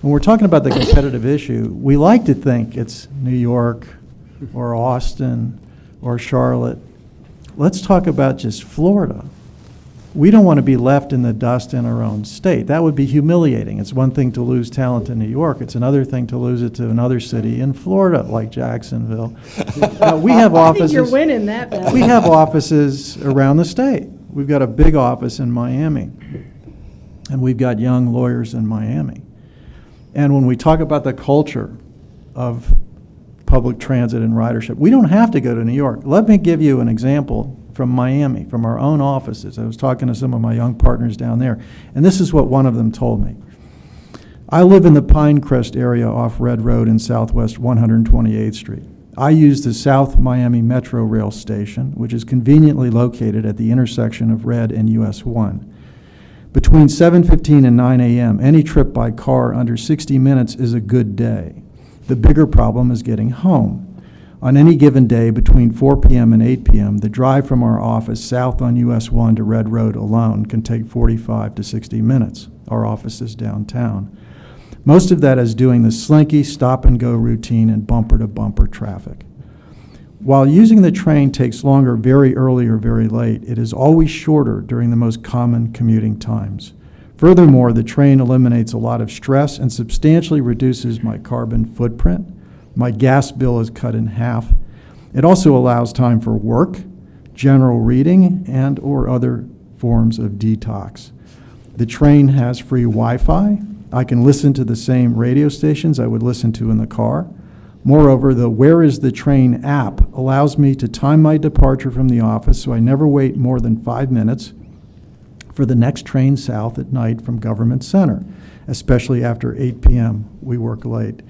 When we're talking about the competitive issue, we like to think it's New York or Austin or Charlotte. Let's talk about just Florida. We don't want to be left in the dust in our own state. That would be humiliating. It's one thing to lose talent in New York. It's another thing to lose it to another city in Florida, like Jacksonville. We have offices. I think you're winning that battle. We have offices around the state. We've got a big office in Miami, and we've got young lawyers in Miami. And when we talk about the culture of public transit and ridership, we don't have to go to New York. Let me give you an example from Miami, from our own offices. I was talking to some of my young partners down there, and this is what one of them told me. I live in the Pinecrest area off Red Road in Southwest 128th Street. I use the South Miami Metro Rail Station, which is conveniently located at the intersection of Red and US 1. Between 7:15 and 9 a.m., any trip by car under 60 minutes is a good day. The bigger problem is getting home. On any given day between 4 p.m. and 8 p.m., the drive from our office south on US 1 to Red Road alone can take 45 to 60 minutes. Our office is downtown. Most of that is doing the slinky stop-and-go routine in bumper-to-bumper traffic. While using the train takes longer very early or very late, it is always shorter during the most common commuting times. Furthermore, the train eliminates a lot of stress and substantially reduces my carbon footprint. My gas bill is cut in half. It also allows time for work, general reading, and or other forms of detox. The train has free Wi-Fi. I can listen to the same radio stations I would listen to in the car. Moreover, the Where is the Train app allows me to time my departure from the office so I never wait more than 5 minutes for the next train south at night from Government Center, especially after 8 p.m. We work late,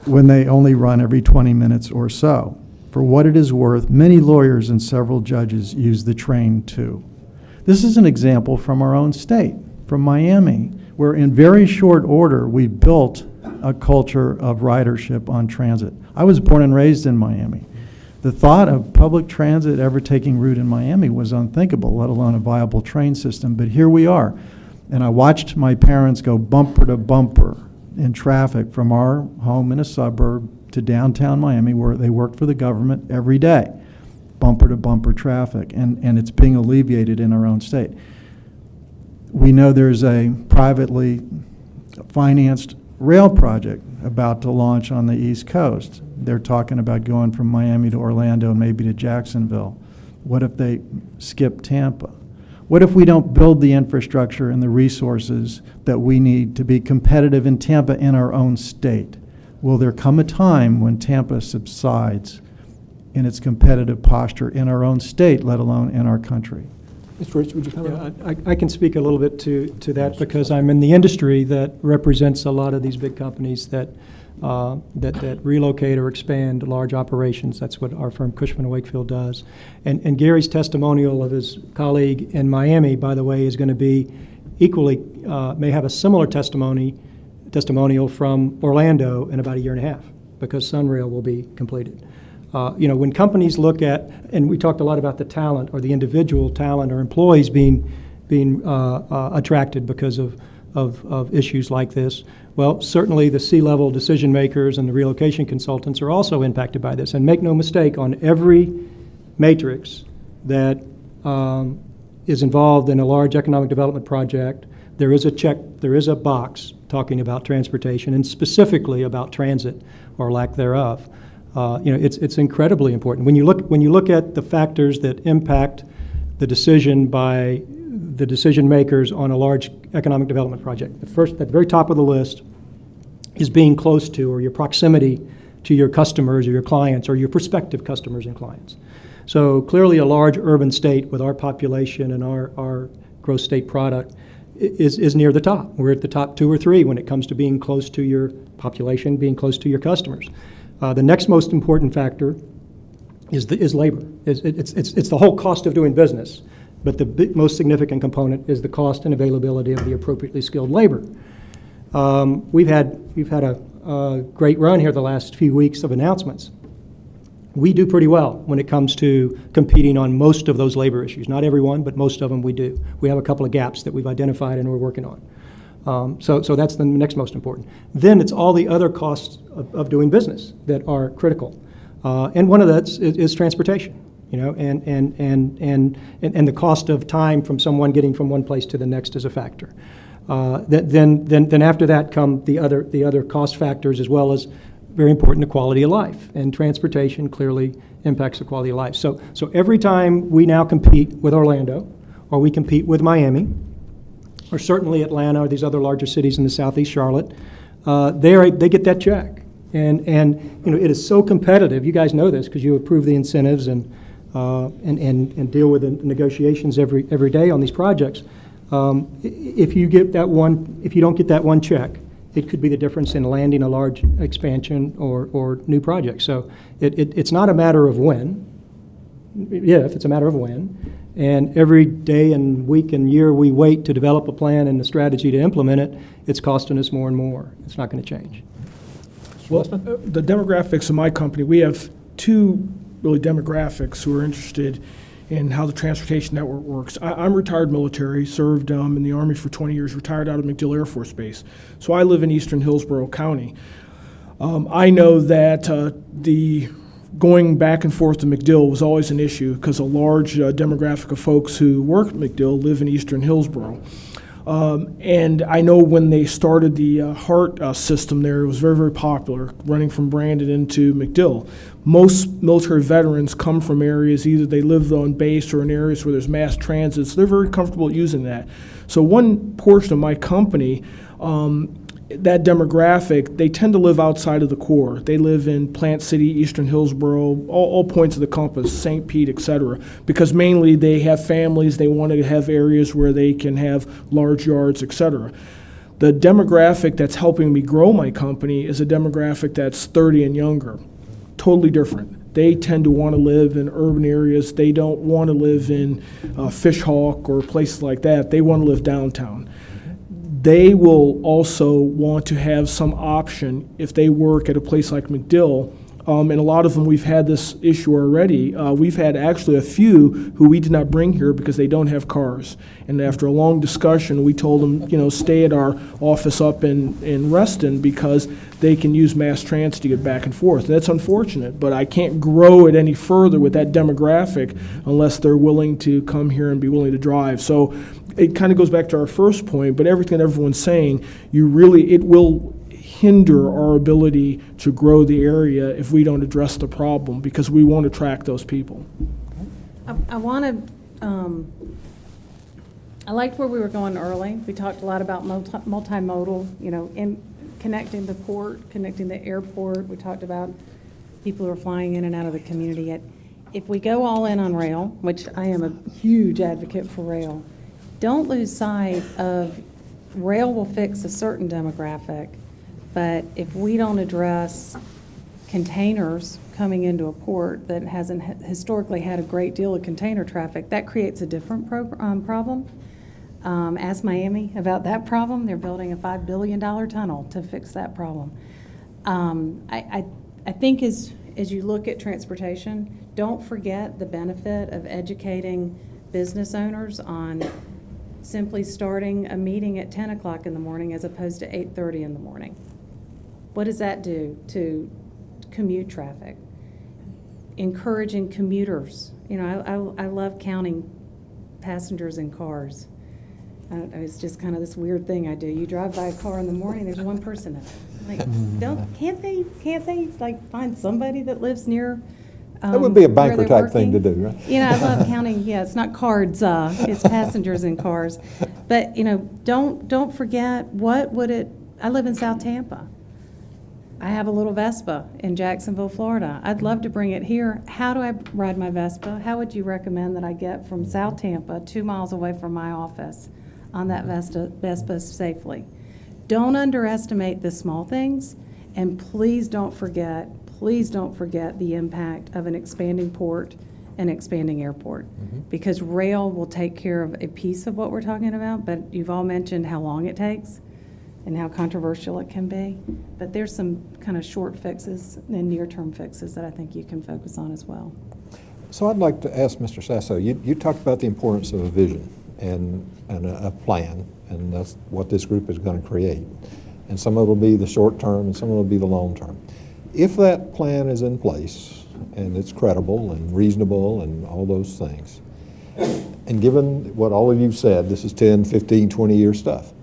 when they only run every 20 minutes or so. For what it is worth, many lawyers and several judges use the train too. This is an example from our own state, from Miami, where in very short order we built a culture of ridership on transit. I was born and raised in Miami. The thought of public transit ever taking root in Miami was unthinkable, let alone a viable train system. But here we are. And I watched my parents go bumper to bumper in traffic from our home in a suburb to downtown Miami, where they worked for the government every day. Bumper to bumper traffic. And it's being alleviated in our own state. We know there's a privately financed rail project about to launch on the East Coast. They're talking about going from Miami to Orlando and maybe to Jacksonville. What if they skip Tampa? What if we don't build the infrastructure and the resources that we need to be competitive in Tampa in our own state? Will there come a time when Tampa subsides in its competitive posture in our own state, let alone in our country? Mr. Rich, would you comment? Yeah, I can speak a little bit to that because I'm in the industry that represents a lot of these big companies that relocate or expand large operations. That's what our firm Cushman & Wakefield does. And Gary's testimonial of his colleague in Miami, by the way, is going to be equally, may have a similar testimonial from Orlando in about a year and a half because Sunrail will be completed. When companies look at, and we talked a lot about the talent or the individual talent or employees being attracted because of issues like this. Well, certainly the C-level decision makers and the relocation consultants are also impacted by this. And make no mistake, on every matrix that is involved in a large economic development project, there is a check, there is a box talking about transportation and specifically about transit or lack thereof. It's incredibly important. When you look at the factors that impact the decision by the decision makers on a large economic development project, the first, at the very top of the list, is being close to or your proximity to your customers or your clients or your prospective customers and clients. So clearly, a large urban state with our population and our gross state product is near the top. We're at the top 2 or 3 when it comes to being close to your population, being close to your customers. The next most important factor is labor. It's the whole cost of doing business, but the most significant component is the cost and availability of the appropriately skilled labor. We've had a great run here the last few weeks of announcements. We do pretty well when it comes to competing on most of those labor issues. Not everyone, but most of them we do. We have a couple of gaps that we've identified and we're working on. So that's the next most important. Then it's all the other costs of doing business that are critical, and one of that is transportation. And the cost of time from someone getting from one place to the next is a factor. Then after that come the other cost factors, as well as very important, the quality of life. And transportation clearly impacts the quality of life. So every time we now compete with Orlando, or we compete with Miami, or certainly Atlanta or these other larger cities in the southeast, Charlotte, they get that check. And it is so competitive. You guys know this because you approve the incentives and deal with the negotiations every day on these projects. If you don't get that one check, it could be the difference in landing a large expansion or new project. So it's not a matter of when. Yeah, if it's a matter of when. And every day and week and year we wait to develop a plan and a strategy to implement it, it's costing us more and more. It's not going to change. Well, the demographics of my company, we have 2 really demographics who are interested in how the transportation network works. I'm retired military, served in the Army for 20 years, retired out of MacDill Air Force Base. So I live in eastern Hillsborough County. I know that the going back and forth to MacDill was always an issue because a large demographic of folks who work at MacDill live in eastern Hillsborough. And I know when they started the HART system there, it was very, very popular, running from Brandon into MacDill. Most military veterans come from areas, either they live on base or in areas where there's mass transit, so they're very comfortable using that. So one portion of my company, that demographic, they tend to live outside of the core. They live in Plant City, Eastern Hillsborough, all points of the compass, St. Pete, et cetera, because mainly they have families, they want to have areas where they can have large yards, et cetera. The demographic that's helping me grow my company is a demographic that's 30 and younger, totally different. They tend to want to live in urban areas. They don't want to live in Fishhawk or places like that. They want to live downtown. They will also want to have some option if they work at a place like MacDill and a lot of them we've had this issue already. We've had actually a few who we did not bring here because they don't have cars. And after a long discussion, we told them, stay at our office up in Reston because they can use mass transit to get back and forth. And that's unfortunate, but I can't grow it any further with that demographic unless they're willing to come here and be willing to drive. So it kind of goes back to our first point, but everything that everyone's saying, it will hinder our ability to grow the area if we don't address the problem, because we won't attract those people. I want to, I liked where we were going early. We talked a lot about multimodal, in connecting the port, connecting the airport. We talked about people who are flying in and out of the community. If we go all in on rail, which I am a huge advocate for rail, don't lose sight of rail will fix a certain demographic, but if we don't address containers coming into a port that hasn't historically had a great deal of container traffic, that creates a different problem. Ask Miami about that problem. They're building a $5 billion tunnel to fix that problem. I think as you look at transportation, don't forget the benefit of educating business owners on simply starting a meeting at 10 o'clock in the morning as opposed to 8:30 in the morning. What does that do to commute traffic? Encouraging commuters. I love counting passengers in cars. It's just kind of this weird thing I do. You drive by a car in the morning, there's one person in it. Like, can't they like find somebody that lives near? That would be a where banker they're type thing to working? do, right? I love counting. Yeah, it's not cards. It's passengers in cars. But don't forget I live in South Tampa. I have a little Vespa in Jacksonville, Florida. I'd love to bring it here. How do I ride my Vespa? How would you recommend that I get from South Tampa, 2 miles away from my office, on that Vespa safely? Don't underestimate the small things, and please don't forget the impact of an expanding port and expanding airport, because rail will take care of a piece of what we're talking about, but you've all mentioned how long it takes and how controversial it can be. But there's some kind of short fixes and near-term fixes that I think you can focus on as well. So I'd like to ask Mr. Sasso, you talked about the importance of a vision and a plan, and that's what this group is going to create. And some of it will be the short term and some of it will be the long term. If that plan is in place and it's credible and reasonable and all those things, and given what all of you've said, this is 10, 15, 20-year stuff,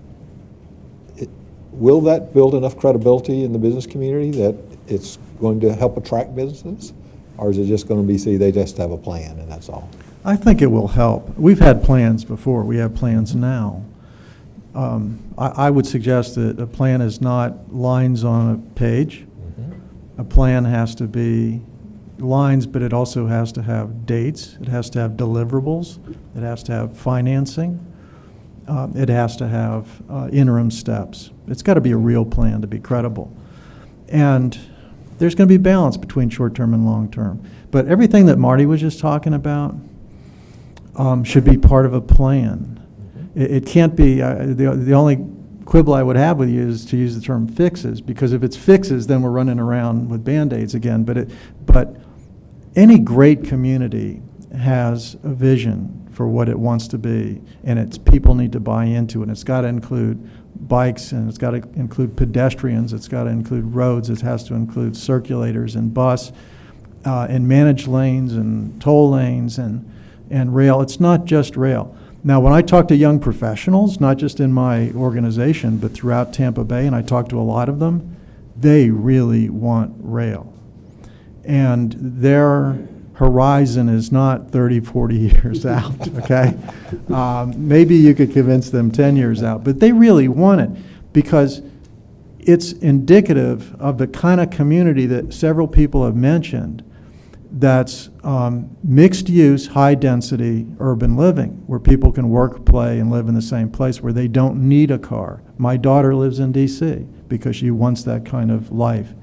will that build enough credibility in the business community that it's going to help attract businesses? Or is it just going to be, they just have a plan and that's all? I think it will help. We've had plans before. We have plans now. I would suggest that a plan is not lines on a page. A plan has to be lines, but it also has to have dates. It has to have deliverables. It has to have financing. It has to have interim steps. It's got to be a real plan to be credible. And there's going to be balance between short-term and long-term. But everything that Marty was just talking about should be part of a plan. It can't be, the only quibble I would have with you is to use the term fixes, because if it's fixes, then we're running around with Band-Aids again. But any great community has a vision for what it wants to be, and its people need to buy into it. It's got to include bikes, and it's got to include pedestrians, it's got to include roads, it has to include circulators and bus, and managed lanes and toll lanes and rail. It's not just rail. Now, when I talk to young professionals, not just in my organization, but throughout Tampa Bay, and I talk to a lot of them, they really want rail. And their horizon is not 30, 40 years out, okay? Maybe you could convince them 10 years out, but they really want it because it's indicative of the kind of community that several people have mentioned that's mixed use, high density urban living, where people can work, play, and live in the same place, where they don't need a car. My daughter lives in DC because she wants that kind of life.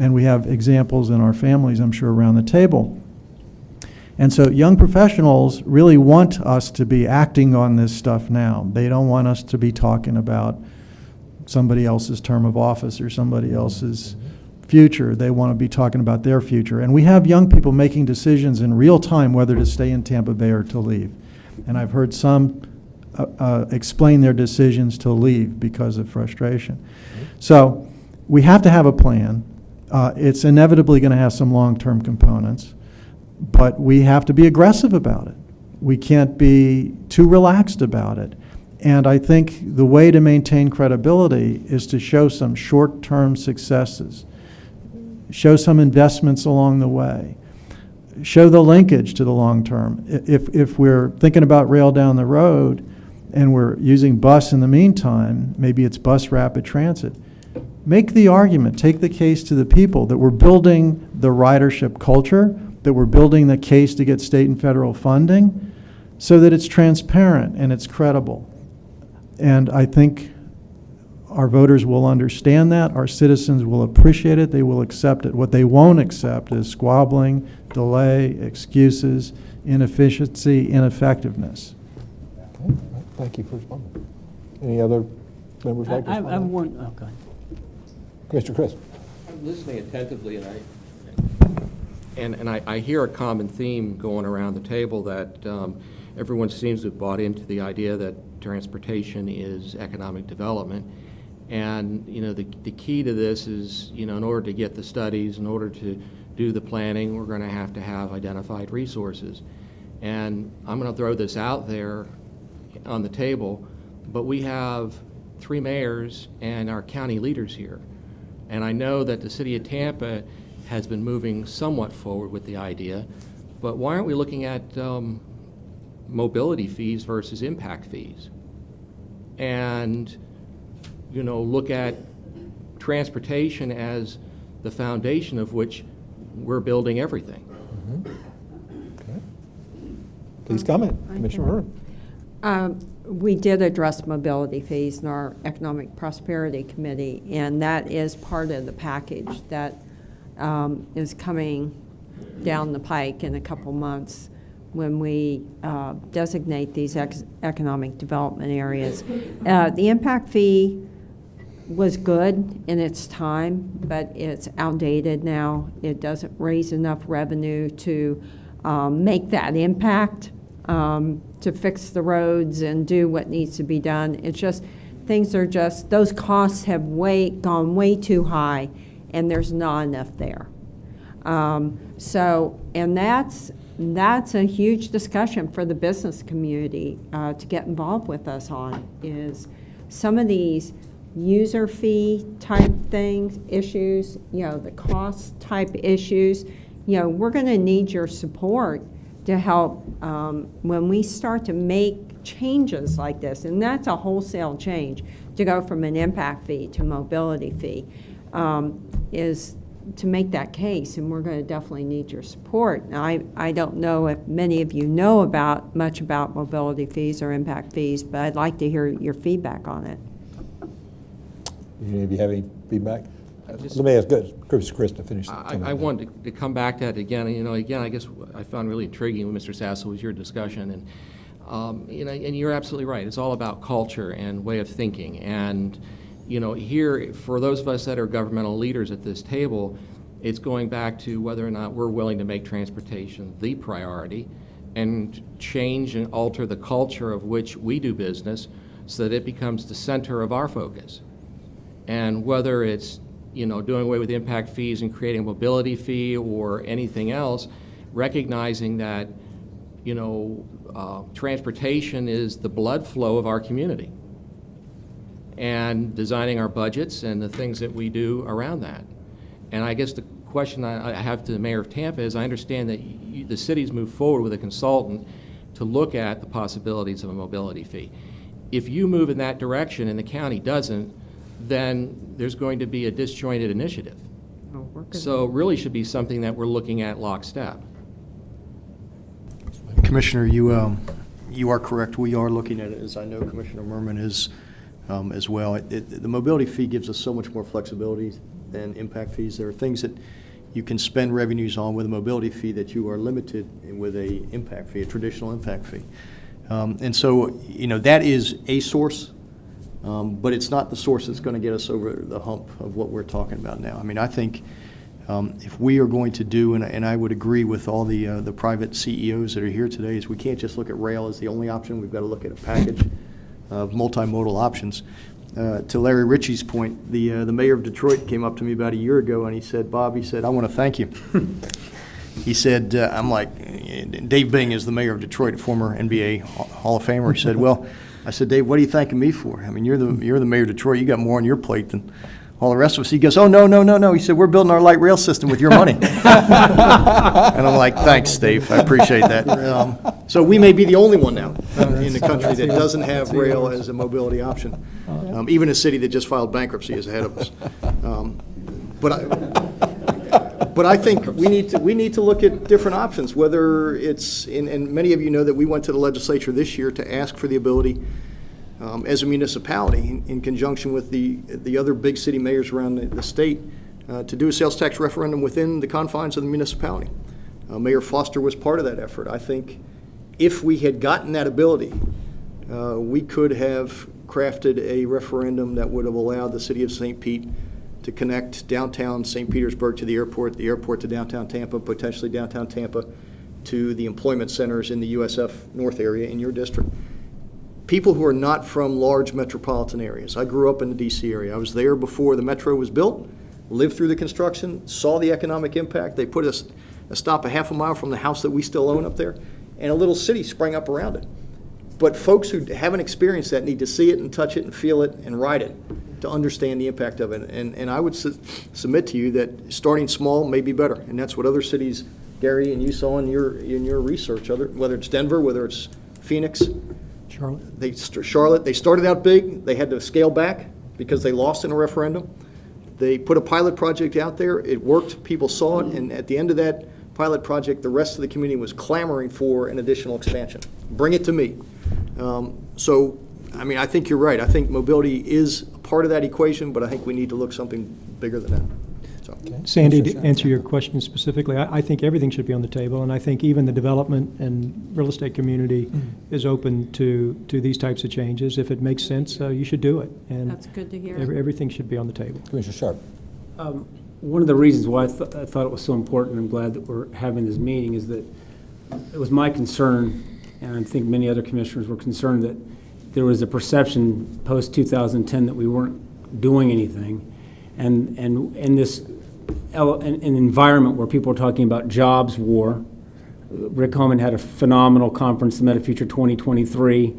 And we have examples in our families, I'm sure, around the table. And so young professionals really want us to be acting on this stuff now. They don't want us to be talking about somebody else's term of office or somebody else's future, they want to be talking about their future. And we have young people making decisions in real time whether to stay in Tampa Bay or to leave. And I've heard some explain their decisions to leave because of frustration. So we have to have a plan. It's inevitably going to have some long-term components, but we have to be aggressive about it. We can't be too relaxed about it. And I think the way to maintain credibility is to show some short-term successes, show some investments along the way, show the linkage to the long term. If we're thinking about rail down the road and we're using bus in the meantime, maybe it's bus rapid transit, make the argument, take the case to the people that we're building the ridership culture, that we're building the case to get state and federal funding so that it's transparent and it's credible. And I think our voters will understand that. Our citizens will appreciate it. They will accept it. What they won't accept is squabbling, delay, excuses, inefficiency, ineffectiveness. Okay. Thank you for responding. Any other members like to I respond? have one, oh, go ahead. Mr. Chris. I'm listening attentively, and I hear a common theme going around the table that everyone seems to have bought into the idea that transportation is economic development. And, the key to this is, in order to get the studies, in order to do the planning, we're going to have identified resources. And I'm going to throw this out there on the table, but we have 3 mayors and our county leaders here. And I know that the city of Tampa has been moving somewhat forward with the idea, but why aren't we looking at mobility fees versus impact fees? And, look at transportation as the foundation of which we're building everything. Okay. Please comment, Commissioner Herman. We did address mobility fees in our Economic Prosperity Committee, and that is part of the package that is coming down the pike in a couple months when we designate these economic development areas. The impact fee was good in its time, but it's outdated now. It doesn't raise enough revenue to make that impact, to fix the roads and do what needs to be done. It's just, those costs have gone way too high, and there's not enough there. And that's a huge discussion for the business community to get involved with us on, is some of these user fee type things, issues, the cost type issues. We're going to need your support to help when we start to make changes like this, and that's a wholesale change, to go from an impact fee to mobility fee, is to make that case, and we're going to definitely need your support. Now, I don't know if many of you know much about mobility fees or impact fees, but I'd like to hear your feedback on it. Any of you have any feedback? Let me ask Chris to finish. I wanted to come back to that again. I guess I found really intriguing with Mr. Sassel was your discussion, and and you're absolutely right. It's all about culture and way of thinking. And here, for those of us that are governmental leaders at this table, it's going back to whether or not we're willing to make transportation the priority and change and alter the culture of which we do business so that it becomes the center of our focus. And whether it's doing away with impact fees and creating a mobility fee or anything else, recognizing that transportation is the blood flow of our community, and designing our budgets and the things that we do around that. And I guess the question I have to the mayor of Tampa is, I understand that the city's moved forward with a consultant to look at the possibilities of a mobility fee. If you move in that direction and the county doesn't, then there's going to be a disjointed initiative. So it really should be something that we're looking at lockstep. Commissioner, you are correct. We are looking at it, as I know Commissioner Merman is as well. The mobility fee gives us so much more flexibility than impact fees. There are things that you can spend revenues on with a mobility fee that you are limited with a impact fee, a traditional impact fee. And so, that is a source But it's not the source that's going to get us over the hump of what we're talking about now. I mean, I think if we are going to do, and I would agree with all the private CEOs that are here today, is we can't just look at rail as the only option. We've got to look at a package of multimodal options. To Larry Ritchie's point, the mayor of Detroit came up to me about a year ago and he said, Bob, he said, I want to thank you. He said, I'm like, Dave Bing is the mayor of Detroit, former NBA Hall of Famer. He said, well, I said, Dave, what are you thanking me for? I mean, you're the mayor of Detroit. You got more on your plate than all the rest of us. He goes, oh, no. He said, we're building our light rail system with your money. And I'm like, thanks, Dave. I appreciate that. So we may be the only one now in the country that doesn't have rail as a mobility option. Even a city that just filed bankruptcy is ahead of us. But I think we need to look at different options, whether it's, and many of you know that we went to the legislature this year to ask for the ability as a municipality, in conjunction with the other big city mayors around the state, to do a sales tax referendum within the confines of the municipality. Mayor Foster was part of that effort. I think if we had gotten that ability, we could have crafted a referendum that would have allowed the city of St. Pete to connect downtown St. Petersburg to the airport to downtown Tampa, potentially downtown Tampa to the employment centers in the USF North area in your district. People who are not from large metropolitan areas. I grew up in the DC area. I was there before the metro was built, lived through the construction, saw the economic impact. They put a stop a half a mile from the house that we still own up there, and a little city sprang up around it. But folks who haven't experienced that need to see it and touch it and feel it and ride it to understand the impact of it. And I would submit to you that starting small may be better. And that's what other cities, Gary, and you saw in your research, whether it's Denver, whether it's Phoenix, Charlotte, they started out big. They had to scale back because they lost in a referendum. They put a pilot project out there. It worked. People saw it. And at the end of that pilot project, the rest of the community was clamoring for an additional expansion. Bring it to me. So, I mean, I think you're right. I think mobility is a part of that equation, but I think we need to look something bigger than that. So. Sandy, to answer your question specifically, I think everything should be on the table, and I think even the development and real estate community is open to these types of changes. If it makes sense, you should do it. And That's good to hear. Everything should be on the table. Commissioner Sharp. One of the reasons why I thought it was so important, and I'm glad that we're having this meeting, is that it was my concern, and I think many other commissioners were concerned, that there was a perception post-2010 that we weren't doing anything. And in this an environment where people are talking about jobs war, Rick Holman had a phenomenal conference, the MetaFuture 2023.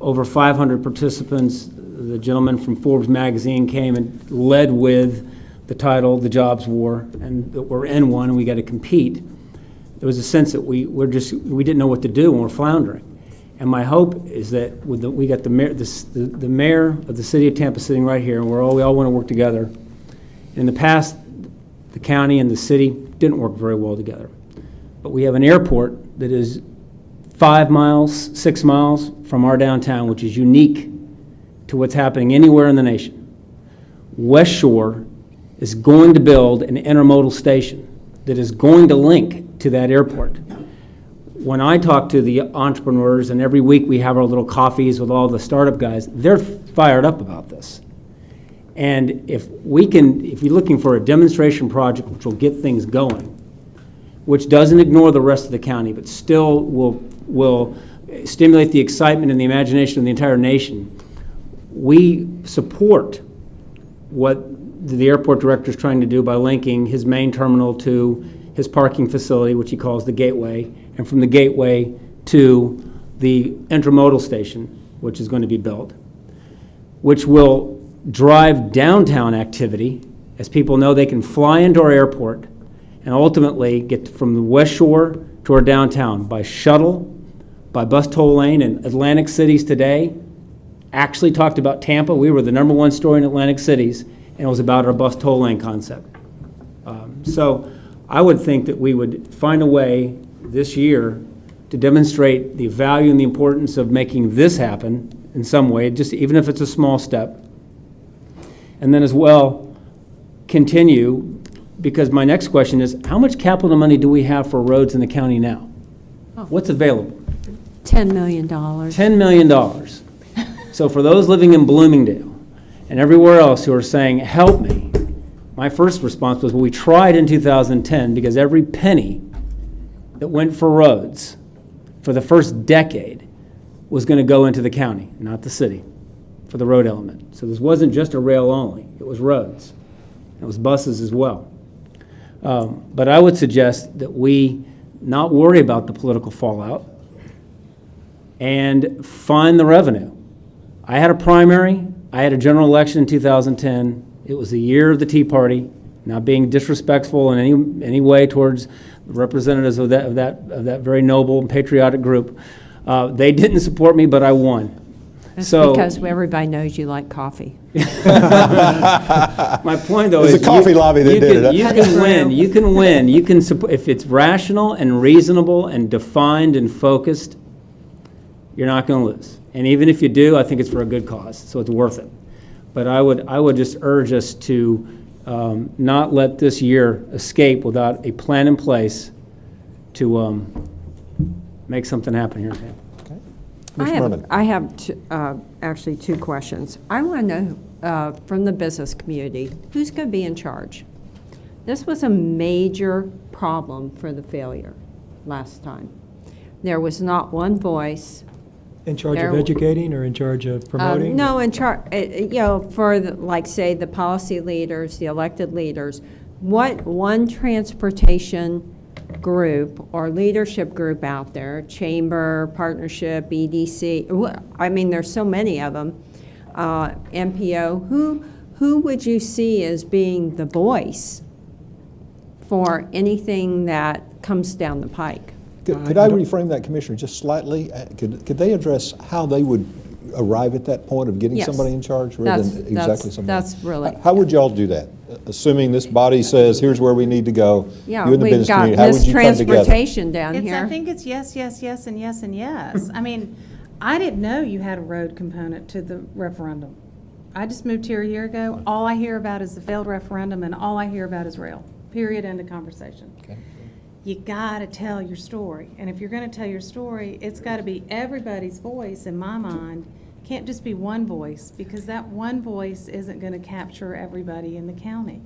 Over 500 participants. The gentleman from Forbes magazine came and led with the title, The Jobs War, and that we're in one and we got to compete. There was a sense that we didn't know what to do and we're floundering. And my hope is that we got the mayor of the city of Tampa sitting right here, and we all want to work together. In the past, the county and the city didn't work very well together. But we have an airport that is 5 miles, 6 miles from our downtown, which is unique to what's happening anywhere in the nation. West Shore is going to build an intermodal station that is going to link to that airport. When I talk to the entrepreneurs, and every week we have our little coffees with all the startup guys, they're fired up about this. And if you're looking for a demonstration project which will get things going, which doesn't ignore the rest of the county, but still will stimulate the excitement and the imagination of the entire nation, we support what the airport director is trying to do by linking his main terminal to his parking facility, which he calls the gateway, and from the gateway to the intermodal station, which is going to be built, which will drive downtown activity, as people know they can fly into our airport and ultimately get from the West Shore to our downtown by shuttle, by bus toll lane. And Atlantic Cities today actually talked about Tampa. We were the #1 story in Atlantic Cities, and it was about our bus toll lane concept. So I would think that we would find a way this year to demonstrate the value and the importance of making this happen in some way, just even if it's a small step. And then as well, continue, because my next question is, how much capital money do we have for roads in the county now? What's available? $10 million. $10 million. So for those living in Bloomingdale and everywhere else who are saying, help me, my first response was, well, we tried in 2010 because every penny that went for roads for the first decade was going to go into the county, not the city, for the road element. So this wasn't just a rail only, it was roads. It was buses as well. But I would suggest that we not worry about the political fallout and find the revenue. I had a primary, I had a general election in 2010. It was the year of the Tea Party, not being disrespectful in any way towards the representatives of that very noble and patriotic group. They didn't support me, but I won. That's So- because everybody knows you like coffee. My point, though, It's is the coffee lobby that you did can, it. you can win. You can win. You can support if it's rational and reasonable and defined and focused. You're not going to lose. And even if you do, I think it's for a good cause, so it's worth it. But I would just urge us to not let this year escape without a plan in place to make something happen here. I have actually two questions. I want to know from the business community, who's going to be in charge? This was a major problem for the failure last time. There was not one voice. In charge of There- educating or in charge of promoting? No, in charge, for like, say, the policy leaders, the elected leaders, what one transportation group or leadership group out there, chamber, partnership, EDC, I mean, there's so many of them, MPO, who would you see as being the voice for anything that comes down the pike? Could I reframe that, Commissioner, just slightly? Could they address how they would arrive at that point of getting Yes. somebody in charge rather than exactly somebody? That's really. How would y'all do that? Assuming this body says, here's where we need to go, Yeah, you and the we've business got community, how would Miss you come together? Transportation down I here. think it's yes, yes, yes, and yes, and yes. I mean, I didn't know you had a road component to the referendum. I just moved here a year ago. All I hear about is the failed referendum, and all I hear about is rail. Period, end of conversation. Okay. You gotta tell your story. And if you're gonna tell your story, it's gotta be everybody's voice, in my mind. Can't just be one voice, because that one voice isn't gonna capture everybody in the county.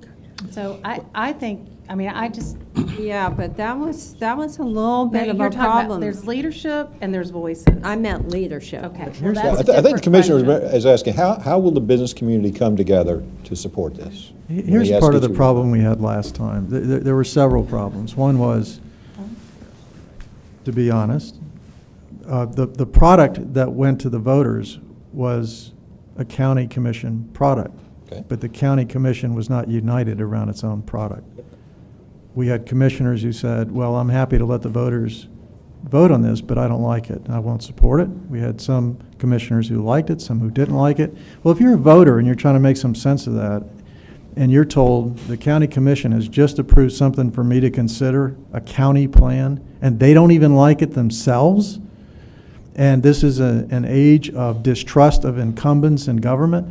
So I think, I mean, I just. Yeah, but that was a little bit of You're a talking about, problem. there's leadership and there's voices. I meant leadership. Okay. well, Here's that's a I think the different Commissioner question. is asking, how will the business community come together to support this? Here's He asked part of each the you. problem we had last time. There were several problems. One was, to be honest, the product that went to the voters was a county commission product. Okay. But the county commission was not united around its own product. We had commissioners who said, well, I'm happy to let the voters vote on this, but I don't like it. I won't support it. We had some commissioners who liked it, some who didn't like it. Well, if you're a voter and you're trying to make some sense of that, and you're told the county commission has just approved something for me to consider, a county plan, and they don't even like it themselves, and this is an age of distrust of incumbents in government.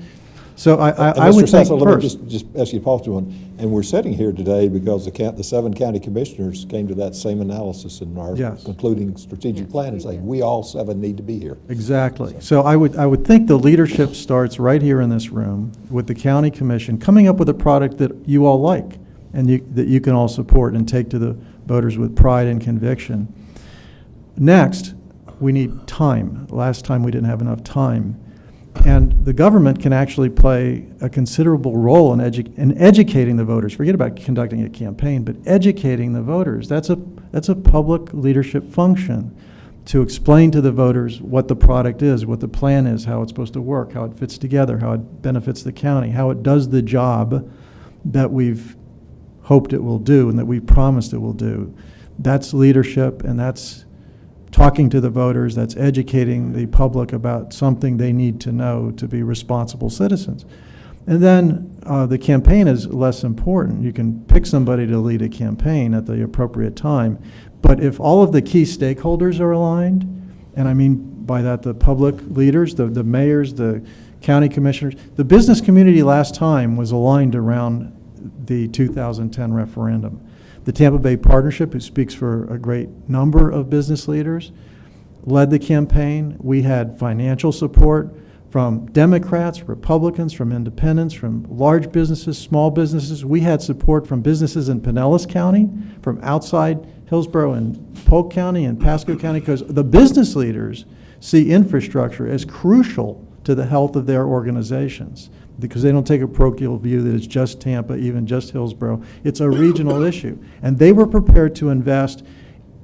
So I would think Mr. Sasso, let me first. just ask you to pause for one. And we're sitting here today because the 7 county commissioners came to that same analysis in our Yes. concluding strategic plan and saying, we all 7 need to be here. Exactly. So I would think the leadership starts right here in this room with the county commission coming up with a product that you all like and that you can all support and take to the voters with pride and conviction. Next, we need time. Last time we didn't have enough time. And the government can actually play a considerable role in educating the voters. Forget about conducting a campaign, but educating the voters. That's a public leadership function, to explain to the voters what the product is, what the plan is, how it's supposed to work, how it fits together, how it benefits the county, how it does the job that we've hoped it will do and that we promised it will do. That's leadership, and that's talking to the voters, that's educating the public about something they need to know to be responsible citizens. And then the campaign is less important. You can pick somebody to lead a campaign at the appropriate time, but if all of the key stakeholders are aligned, and I mean by that the public leaders, the mayors, the county commissioners, the business community last time was aligned around the 2010 referendum. The Tampa Bay Partnership, who speaks for a great number of business leaders, led the campaign. We had financial support from Democrats, Republicans, from independents, from large businesses, small businesses. We had support from businesses in Pinellas County, from outside Hillsborough and Polk County and Pasco County, because the business leaders see infrastructure as crucial to the health of their organizations, because they don't take a parochial view that it's just Tampa, even just Hillsborough. It's a regional issue. And they were prepared to invest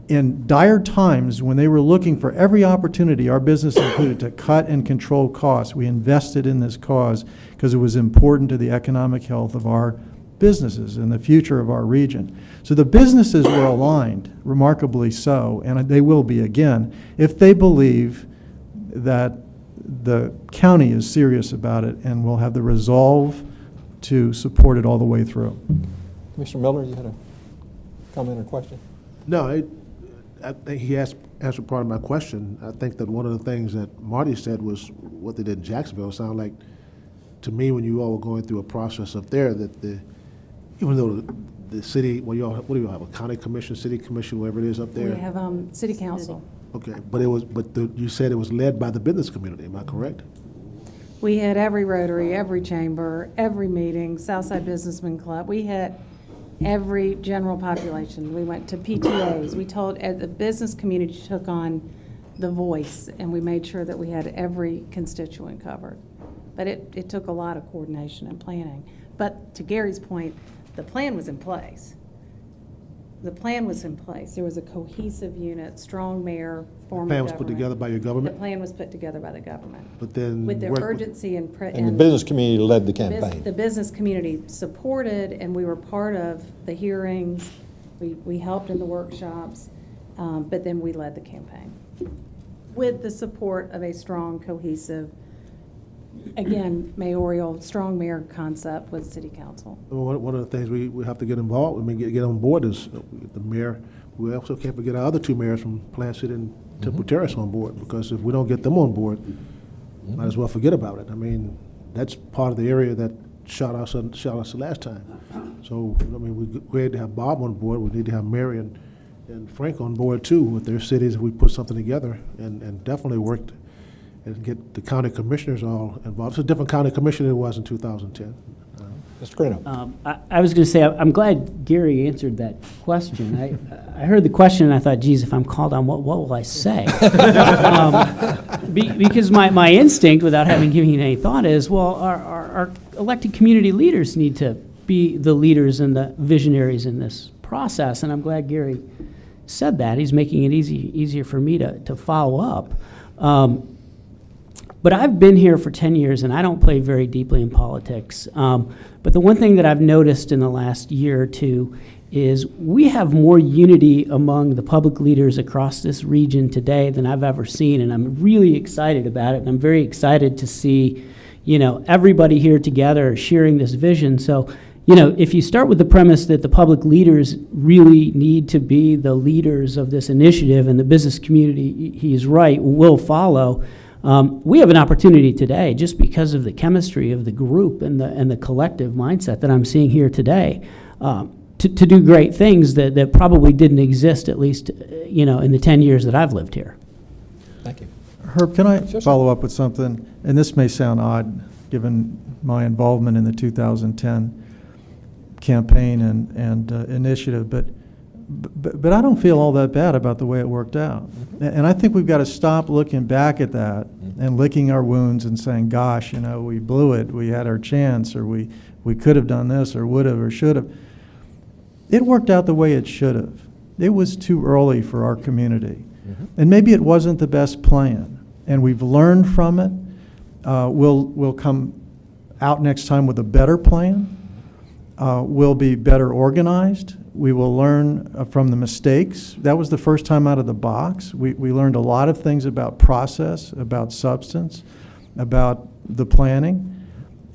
in dire times when they were looking for every opportunity, our business included, to cut and control costs. We invested in this cause because it was important to the economic health of our businesses and the future of our region. So the businesses were aligned, remarkably so, and they will be again, if they believe that the county is serious about it and will have the resolve to support it all the way through. Commissioner Miller, you had a comment or question? No, I think he answered part of my question. I think that one of the things that Marty said was what they did in Jacksonville. It sounded like, to me, when you all were going through a process up there, that even though the city, what do you all have, a county commission, city commission, whatever it is up there? We have city council. Okay, but you said it was led by the business community, am I correct? We had every Rotary, every chamber, every meeting, Southside Businessman Club. We had every general population. We went to PTAs. We told, the business community took on the voice, and we made sure that we had every constituent covered. But it took a lot of coordination and planning. But to Gary's point, the plan was in place. The plan was in place. There was a cohesive unit, strong mayor, form of The plan was government. put together by your The government? plan was put together by the government. But then With the work urgency and. And the business community led the The campaign. business community supported, and we were part of the hearings. We helped in the workshops, but then we led the campaign with the support of a strong, cohesive, again, strong mayor concept with city council. One of the things we have to get involved, get on board is the mayor. We also can't forget our other two mayors from Plant City and Temple Terrace on board, because if we don't get them on board, might as well forget about it. I mean, that's part of the area that shot us the last time. So, we're glad to have Bob on board. We need to have Mary and Frank on board too with their cities. If we put something together and definitely worked and get the county commissioners all involved. It's a different county commission than it was in 2010. Mr. Crino. I was going to say, I'm glad Gary answered that question. I heard the question and I thought, geez, if I'm called on, what will I say? Because my instinct, without having given it any thought, is, well, our elected community leaders need to be the leaders and the visionaries in this process. And I'm glad Gary said that. He's making it easier for me to follow up. But I've been here for 10 years, and I don't play very deeply in politics. But the one thing that I've noticed in the last year or two is we have more unity among the public leaders across this region today than I've ever seen, and I'm really excited about it. And I'm very excited to see, everybody here together sharing this vision. So, if you start with the premise that the public leaders really need to be the leaders of this initiative, and the business community, he's right, will follow. We have an opportunity today, just because of the chemistry of the group and the collective mindset that I'm seeing here today, to do great things that probably didn't exist, at least in the 10 years that I've lived here. Thank you. Herb, can I Sure. follow up with something? And this may sound odd, given my involvement in the 2010 campaign and initiative, but I don't feel all that bad about the way it worked out. And I think we've got to stop looking back at that and licking our wounds and saying, gosh, we blew it, we had our chance, or we could have done this, or would have, or should have. It worked out the way it should have. It was too early for our community. And maybe it wasn't the best plan. And we've learned from it. We'll come out next time with a better plan. We'll be better organized. We will learn from the mistakes. That was the first time out of the box. We learned a lot of things about process, about substance, about the planning.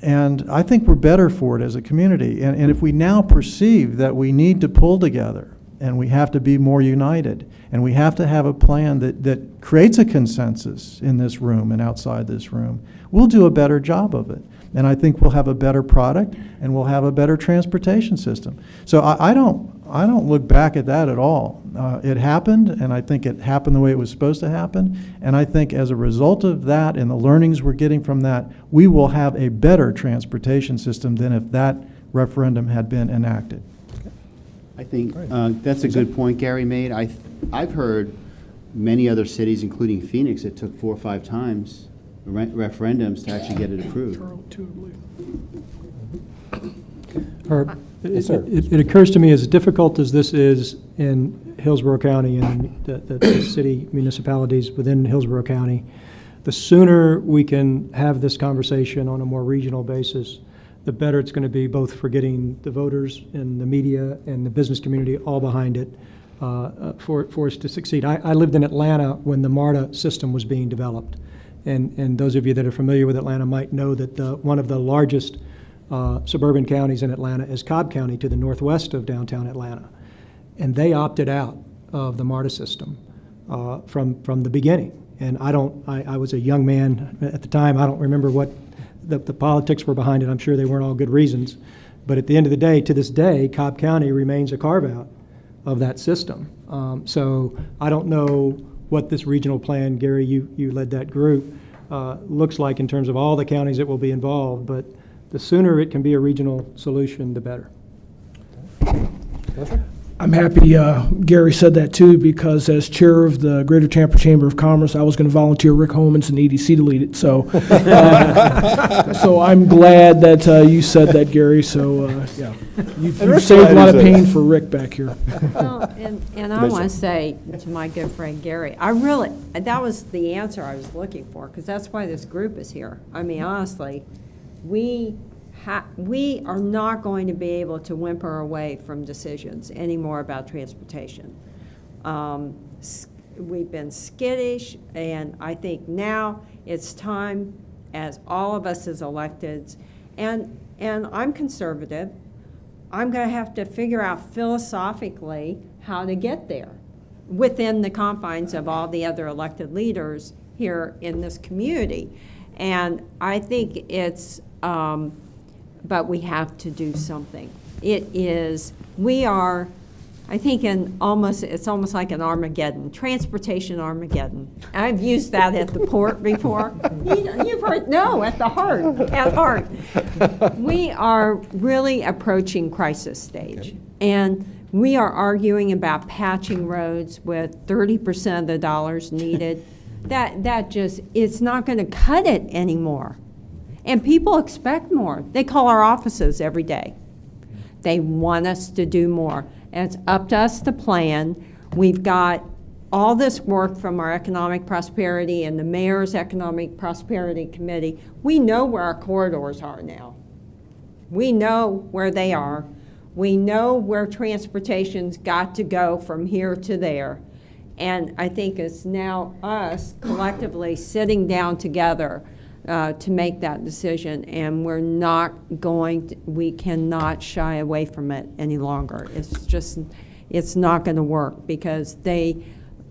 And I think we're better for it as a community. And if we now perceive that we need to pull together and we have to be more united and we have to have a plan that creates a consensus in this room and outside this room, we'll do a better job of it. And I think we'll have a better product, and we'll have a better transportation system. So I don't look back at that at all. It happened, and I think it happened the way it was supposed to happen. And I think as a result of that and the learnings we're getting from that, we will have a better transportation system than if that referendum had been enacted. I think that's a good point Gary made. I've heard many other cities, including Phoenix, it took 4 or 5 times referendums to actually get it approved. Herb, Yes, sir. it occurs to me, as difficult as this is in Hillsborough County and the city municipalities within Hillsborough County, the sooner we can have this conversation on a more regional basis, the better it's going to be, both for getting the voters and the media and the business community all behind it for us to succeed. I lived in Atlanta when the MARTA system was being developed. And those of you that are familiar with Atlanta might know that one of the largest suburban counties in Atlanta is Cobb County, to the northwest of downtown Atlanta. And they opted out of the MARTA system from the beginning. And I was a young man at the time. I don't remember what the politics were behind it. I'm sure they weren't all good reasons. But at the end of the day, to this day, Cobb County remains a carve-out of that system. So I don't know what this regional plan, Gary, you led that group, looks like in terms of all the counties that will be involved, but the sooner it can be a regional solution, the better. I'm happy Gary said that too, because as chair of the Greater Tampa Chamber of Commerce, I was going to volunteer Rick Homans and EDC to lead it. So, so I'm glad that you said that, Gary. So, yeah, you've saved a lot of pain for Rick back here. Well, and I want to say to my good friend Gary, that was the answer I was looking for, because that's why this group is here. I mean, honestly, we are not going to be able to whimper away from decisions anymore about transportation. We've been skittish, and I think now it's time, as all of us as electeds, and I'm conservative, I'm going to have to figure out philosophically how to get there within the confines of all the other elected leaders here in this community. And I think it's but we have to do something. I think it's almost like an Armageddon, transportation Armageddon. I've used that at the port before. You've heard, no, at heart. We are really approaching crisis stage. Okay. And we are arguing about patching roads with 30% of the dollars needed. That just, it's not going to cut it anymore. And people expect more. They call our offices every day. They want us to do more. And it's up to us to plan. We've got all this work from our Economic Prosperity and the Mayor's Economic Prosperity Committee. We know where our corridors are now. We know where they are. We know where transportation's got to go from here to there. And I think it's now us collectively sitting down together to make that decision, and we cannot shy away from it any longer. It's not going to work, because you're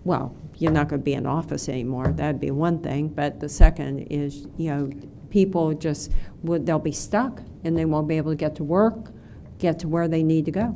not going to be in office anymore. That'd be one thing, but the second is, people they'll be stuck, and they won't be able to get to work, get to where they need to go.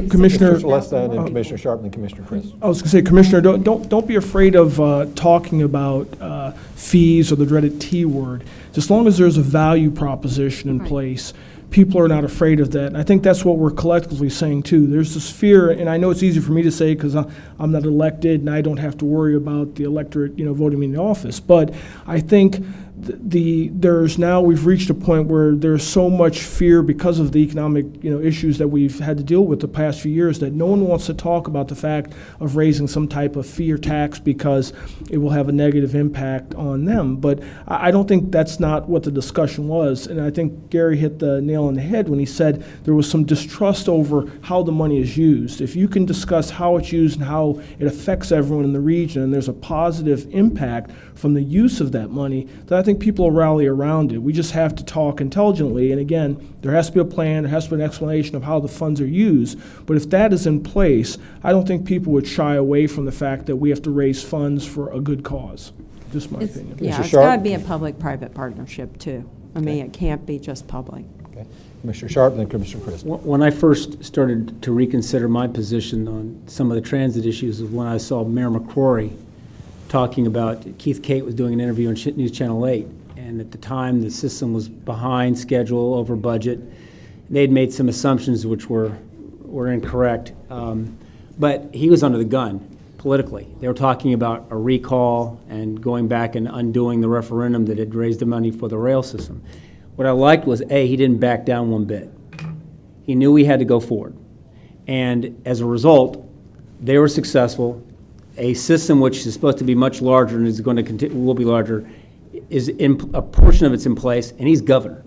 Commissioner Celestine and Commissioner Sharp and Commissioner Chris. I was going to say, Commissioner, don't be afraid of talking about fees or the dreaded T word. As long as there's a value proposition in place, people are not afraid of that. And I think that's what we're collectively saying too. There's this fear, and I know it's easy for me to say because I'm not elected and I don't have to worry about the electorate, voting me in the office. But I think we've reached a point where there's so much fear because of the economic issues that we've had to deal with the past few years, that no one wants to talk about the fact of raising some type of fee or tax because it will have a negative impact on them. But I don't think that's not what the discussion was, and I think Gary hit the nail on the head when he said there was some distrust over how the money is used. If you can discuss how it's used and how it affects everyone in the region, and there's a positive impact from the use of that money, then I think people will rally around it. We just have to talk intelligently, and again, there has to be a plan, there has to be an explanation of how the funds are used, but if that is in place, I don't think people would shy away from the fact that we have to raise funds for a good cause. Just my opinion. Yeah, it's got to be a public-private partnership too. I mean, it can't be just public. Okay. Commissioner Sharp, then Commissioner Christie. When I first started to reconsider my position on some of the transit issues was when I saw Mayor McCrory talking about, Keith Kate was doing an interview on News Channel 8, and at the time the system was behind schedule, over budget. They'd made some assumptions which were incorrect, but he was under the gun politically. They were talking about a recall and going back and undoing the referendum that had raised the money for the rail system. What I liked was, A, he didn't back down one bit. He knew he had to go forward. And as a result, they were successful. A system which is supposed to be much larger and is going to continue, will be larger, is in a portion of it's in place, and he's governor.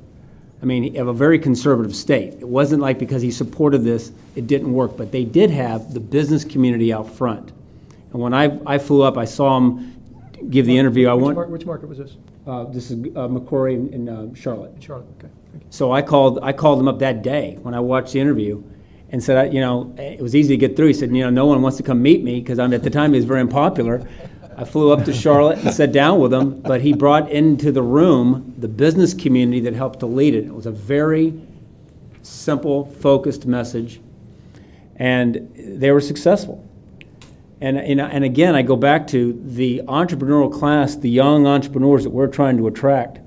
I mean, you have a very conservative state. It wasn't like because he supported this, it didn't work, but they did have the business community out front. And when I flew up, I saw him give the interview. Which market was this? This is McCrory in Charlotte. Charlotte, okay. Thank you. So I called him up that day when I watched the interview and said, it was easy to get through. He said, no one wants to come meet me because at the time he was very unpopular. I flew up to Charlotte and sat down with him, but he brought into the room the business community that helped to lead it. It was a very simple, focused message, and they were successful. And again, I go back to the entrepreneurial class, the young entrepreneurs that we're trying to attract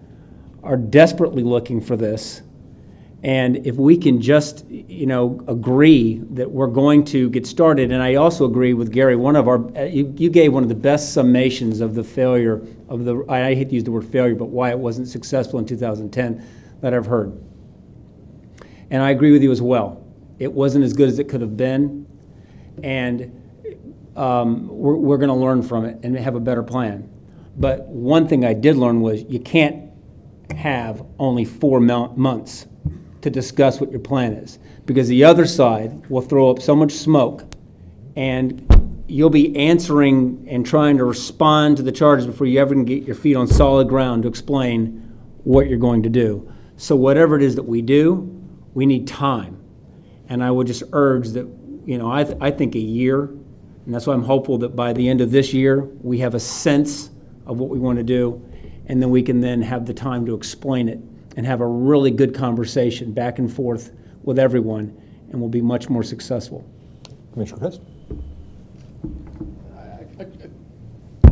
are desperately looking for this. And if we can just, agree that we're going to get started, and I also agree with Gary, you gave one of the best summations of the failure of I hate to use the word failure, but why it wasn't successful in 2010 that I've heard. And I agree with you as well. It wasn't as good as it could have been, and we're going to learn from it and have a better plan. But one thing I did learn was you can't have only 4 months to discuss what your plan is, because the other side will throw up so much smoke and you'll be answering and trying to respond to the charges before you ever can get your feet on solid ground to explain what you're going to do. So whatever it is that we do, we need time. And I would just urge that, I think a year, and that's why I'm hopeful that by the end of this year, we have a sense of what we want to do, and then we can then have the time to explain it and have a really good conversation back and forth with everyone, and we'll be much more successful. Commissioner Christie.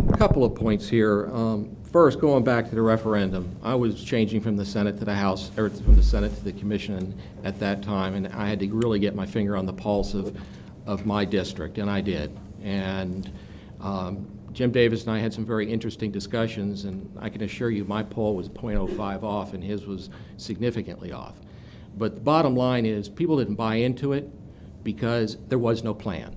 A couple of points here. First, going back to the referendum, I was changing from the Senate to the House, or from the Senate to the Commission at that time, and I had to really get my finger on the pulse of my district, and I did. And Jim Davis and I had some very interesting discussions, and I can assure you my poll was 0.05 off and his was significantly off. But the bottom line is people didn't buy into it because there was no plan.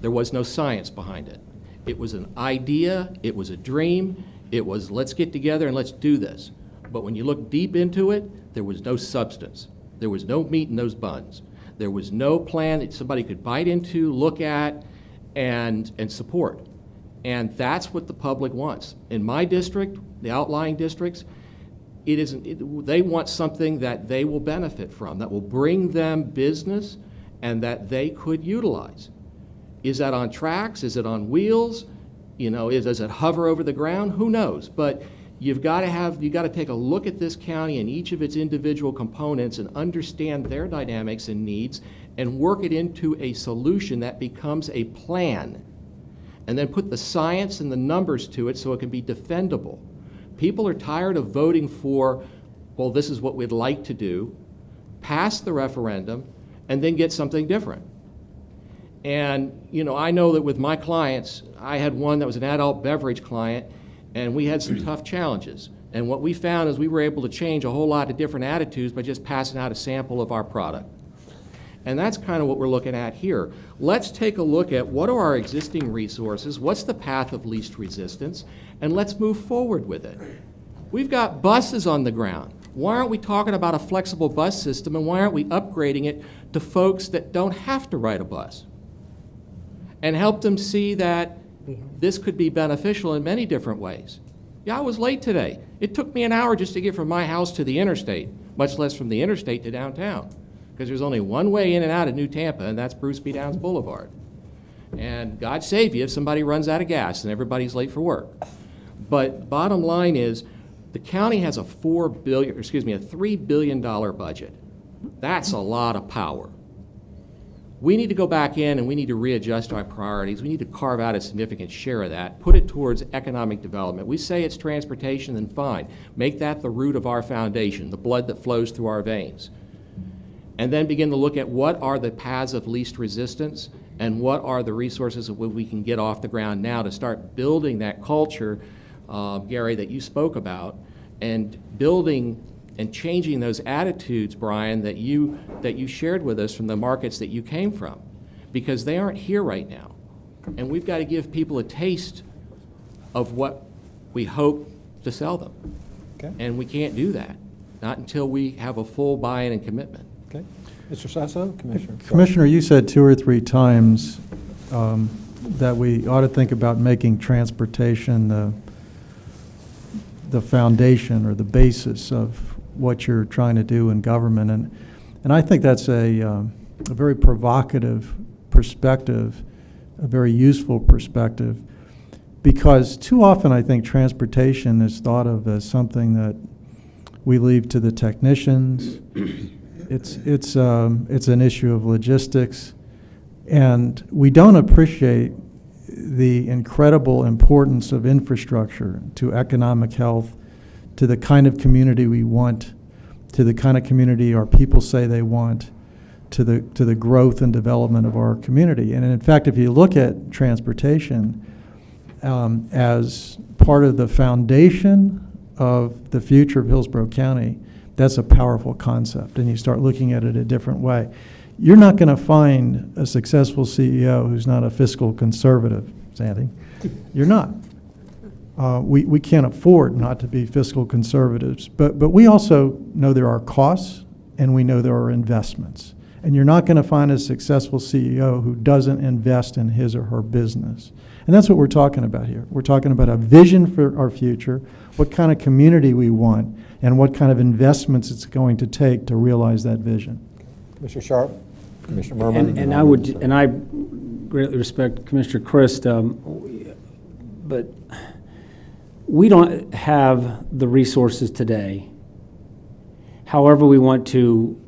There was no science behind it. It was an idea, it was a dream, it was let's get together and let's do this. But when you look deep into it, there was no substance. There was no meat in those buns. There was no plan that somebody could bite into, look at, and support. And that's what the public wants. In my district, the outlying districts, they want something that they will benefit from, that will bring them business and that they could utilize. Is that on tracks? Is it on wheels? Does it hover over the ground? Who knows? But you've got to take a look at this county and each of its individual components and understand their dynamics and needs and work it into a solution that becomes a plan. And then put the science and the numbers to it so it can be defendable. People are tired of voting for, well, this is what we'd like to do, pass the referendum, and then get something different. And, I know that with my clients, I had one that was an adult beverage client, and we had some tough challenges. And what we found is we were able to change a whole lot of different attitudes by just passing out a sample of our product. And that's kind of what we're looking at here. Let's take a look at what are our existing resources, what's the path of least resistance, and let's move forward with it. We've got buses on the ground. Why aren't we talking about a flexible bus system, and why aren't we upgrading it to folks that don't have to ride a bus? And help them see that this could be beneficial in many different ways. Yeah, I was late today. It took me an hour just to get from my house to the interstate, much less from the interstate to downtown. Because there's only one way in and out of New Tampa, and that's Bruce B. Downs Boulevard. And God save you if somebody runs out of gas and everybody's late for work. But bottom line is, The county has a $3 billion budget. That's a lot of power. We need to go back in and we need to readjust our priorities. We need to carve out a significant share of that, put it towards economic development. We say it's transportation, then fine. Make that the root of our foundation, the blood that flows through our veins. And then begin to look at what are the paths of least resistance and what are the resources that we can get off the ground now to start building that culture, Gary, that you spoke about, and building and changing those attitudes, Brian, that you shared with us from the markets that you came from, because they aren't here right now. And we've got to give people a taste of what we hope to sell them. Okay. And we can't do that, not until we have a full buy-in and commitment. Okay. Mr. Sasso, Commissioner. Commissioner, you said 2 or 3 times that we ought to think about making transportation the foundation or the basis of what you're trying to do in government. And I think that's a very provocative perspective, a very useful perspective, because too often I think transportation is thought of as something that we leave to the technicians. It's an issue of logistics, and we don't appreciate the incredible importance of infrastructure to economic health, to the kind of community we want, to the kind of community our people say they want, to the growth and development of our community. And in fact, if you look at transportation as part of the foundation of the future of Hillsborough County, that's a powerful concept, and you start looking at it a different way. You're not going to find a successful CEO who's not a fiscal conservative, Sandy. You're not. We can't afford not to be fiscal conservatives, but we also know there are costs and we know there are investments. And you're not going to find a successful CEO who doesn't invest in his or her business. And that's what we're talking about here. We're talking about a vision for our future, what kind of community we want, and what kind of investments it's going to take to realize that vision. Commissioner Sharp, Commissioner Merman. And I greatly respect Commissioner Christ, but we don't have the resources today, however we want to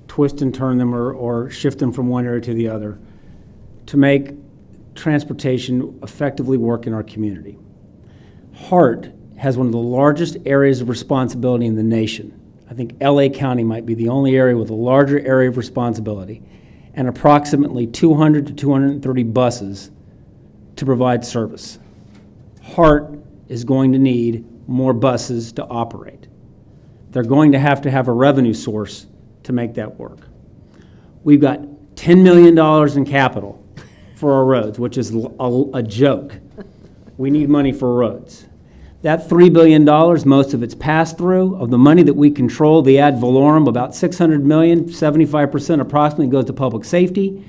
twist and turn them or shift them from one area to the other, to make transportation effectively work in our community. Hart has one of the largest areas of responsibility in the nation. I think LA County might be the only area with a larger area of responsibility, and approximately 200 to 230 buses to provide service. Hart is going to need more buses to operate. They're going to have a revenue source to make that work. We've got $10 million in capital for our roads, which is a joke. We need money for roads. That $3 billion, most of it's passed through. Of the money that we control, the ad valorem, about $600 million, 75% approximately goes to public safety.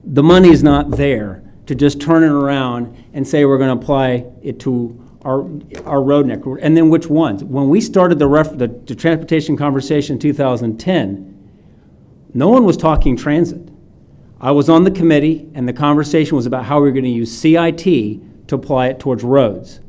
The money is not there to just turn it around and say we're going to apply it to our road network. And then which ones? When we started the transportation conversation in 2010, no one was talking transit. I was on the committee, and the conversation was about how we were going to use CIT to apply it towards roads.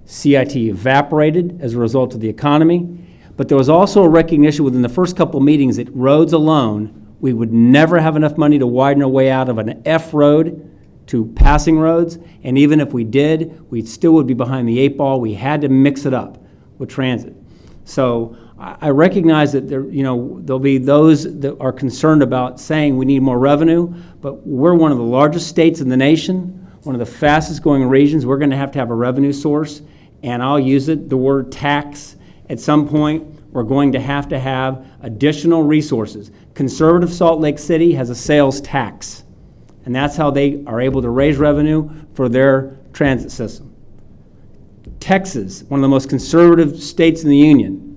CIT evaporated as a result of the economy, but there was also a recognition within the first couple of meetings that roads alone, we would never have enough money to widen our way out of an F road to passing roads, and even if we did, we still would be behind the 8 ball. We had to mix it up with transit. So I recognize that there'll be those that are concerned about saying we need more revenue, but we're one of the largest states in the nation, one of the fastest growing regions. We're going to have a revenue source, and I'll use the word tax. At some point, we're going to have additional resources. Conservative Salt Lake City has a sales tax, and that's how they are able to raise revenue for their transit system. Texas, one of the most conservative states in the union,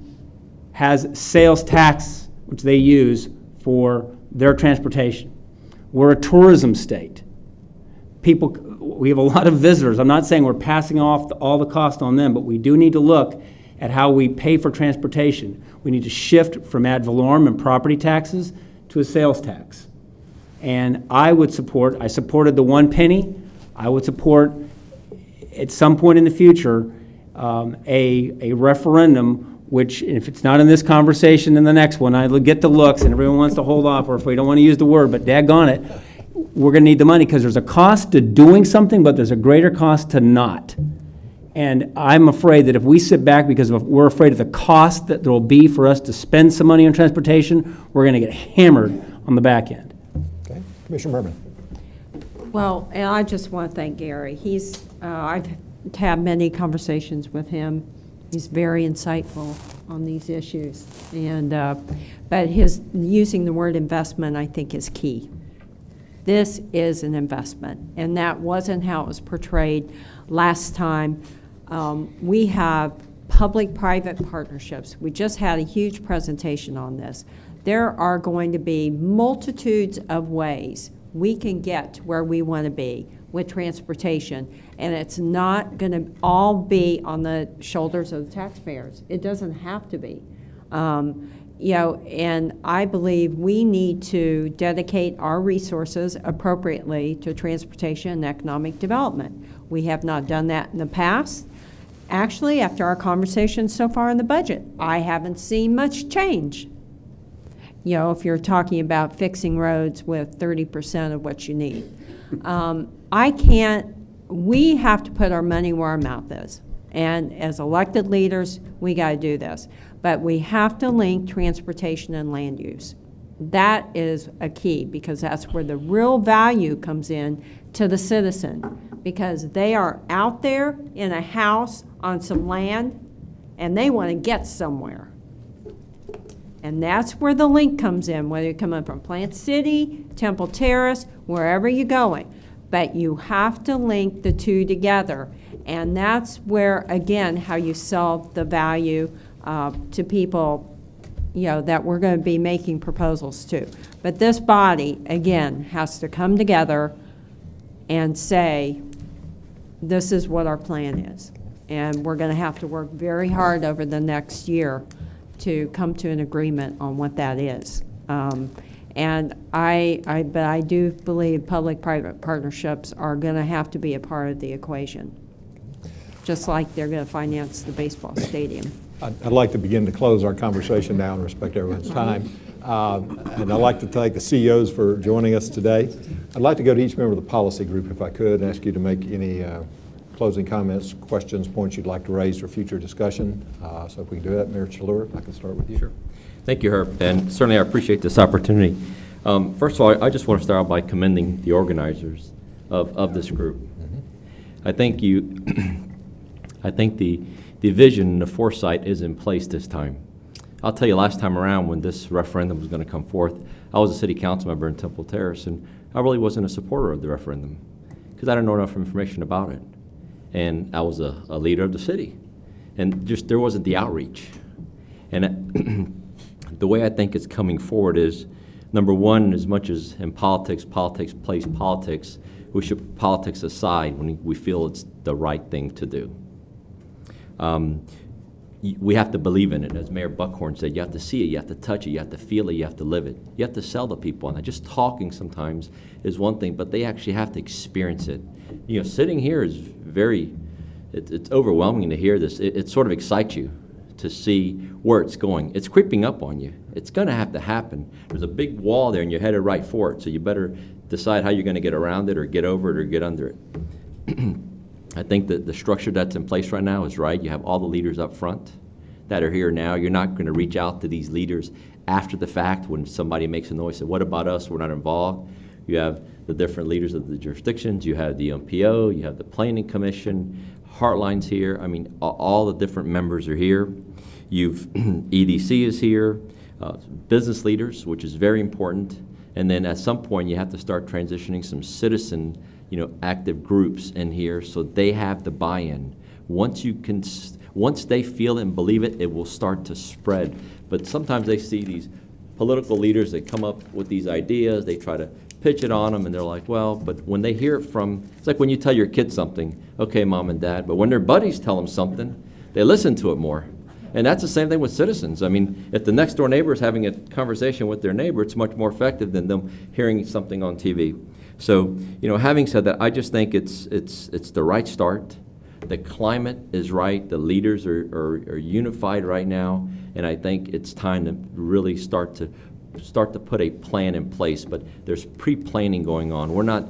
has sales tax, which they use for their transportation. We're a tourism state. We have a lot of visitors. I'm not saying we're passing off all the cost on them, but we do need to look at how we pay for transportation. We need to shift from ad valorem and property taxes to a sales tax. And I supported the 1 penny. I would support, at some point in the future, a referendum, which if it's not in this conversation, in the next one, I get the looks and everyone wants to hold off, or if we don't want to use the word, but daggone it, we're going to need the money because there's a cost to doing something, but there's a greater cost to not. And I'm afraid that if we sit back because we're afraid of the cost that there will be for us to spend some money on transportation, we're going to get hammered on the back end. Okay, Commissioner Merman. Well, and I just want to thank Gary. I've had many conversations with him. He's very insightful on these issues. And, but using the word investment, I think, is key. This is an investment, and that wasn't how it was portrayed last time. We have public-private partnerships. We just had a huge presentation on this. There are going to be multitudes of ways we can get to where we want to be with transportation, and it's not going to all be on the shoulders of the taxpayers. It doesn't have to be. And I believe we need to dedicate our resources appropriately to transportation and economic development. We have not done that in the past. Actually, after our conversations so far in the budget, I haven't seen much change. If you're talking about fixing roads with 30% of what you need. We have to put our money where our mouth is. And as elected leaders, we got to do this. But we have to link transportation and land use. That is a key because that's where the real value comes in to the citizen, because they are out there in a house on some land and they want to get somewhere. And that's where the link comes in, whether you're coming from Plant City, Temple Terrace, wherever you're going. But you have to link the two together. And that's where, again, how you sell the value to people, that we're going to be making proposals to. But this body, again, has to come together and say, this is what our plan is. And we're going to have to work very hard over the next year to come to an agreement on what that is. But I do believe public-private partnerships are going to have to be a part of the equation, just like they're going to finance the baseball stadium. I'd like to begin to close our conversation now and respect everyone's time. And I'd like to thank the CEOs for joining us today. I'd like to go to each member of the policy group, if I could, and ask you to make any closing comments, questions, points you'd like to raise for future discussion. So if we can do that, Mayor Chaleur, if I can start with you. Sure. Thank you, Herb, and certainly I appreciate this opportunity. First of all, I just want to start out by commending the organizers of this group. I think I think the vision and the foresight is in place this time. I'll tell you, last time around when this referendum was going to come forth, I was a city council member in Temple Terrace, and I really wasn't a supporter of the referendum because I didn't know enough information about it. And I was a leader of the city, and just there wasn't the outreach. And the way I think it's coming forward is, number one, as much as in politics plays politics, we should put politics aside when we feel it's the right thing to do. We have to believe in it. As Mayor Buckhorn said, you have to see it, you have to touch it, you have to feel it, you have to live it. You have to sell to people. And just talking sometimes is one thing, but they actually have to experience it. Sitting here is it's overwhelming to hear this. It sort of excites you to see where it's going. It's creeping up on you. It's going to have to happen. There's a big wall there and you're headed right for it, so you better decide how you're going to get around it or get over it or get under it. I think that the structure that's in place right now is right. You have all the leaders up front that are here now. You're not going to reach out to these leaders after the fact when somebody makes a noise, say, what about us? We're not involved. You have the different leaders of the jurisdictions. You have the MPO. You have the Planning Commission. Heartline's here. I mean, all the different members are here. EDC is here. Business leaders, which is very important. And then at some point, you have to start transitioning some citizen active groups in here so they have the buy-in. Once they feel it and believe it, it will start to spread. But sometimes they see these political leaders that come up with these ideas, they try to pitch it on them, and they're like, well, but when they hear it it's like when you tell your kids something, okay, mom and dad, but when their buddies tell them something, they listen to it more. And that's the same thing with citizens. I mean, if the next door neighbor is having a conversation with their neighbor, it's much more effective than them hearing something on TV. So, having said that, I just think it's the right start. The climate is right, the leaders are unified right now, and I think it's time to really start to put a plan in place, but there's pre-planning going on. We're not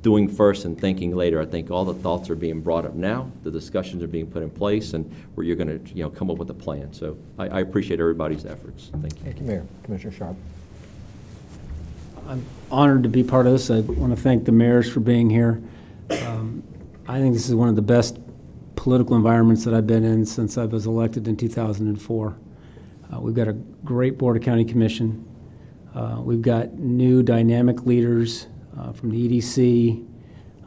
doing first and thinking later. I think all the thoughts are being brought up now, the discussions are being put in place, and where you're going to come up with a plan. So I appreciate everybody's efforts. Thank you. Thank you, Mayor. Commissioner Sharp. I'm honored to be part of this. I want to thank the mayors for being here. I think this is one of the best political environments that I've been in since I was elected in 2004. We've got a great Board of County Commission. We've got new dynamic leaders from the EDC,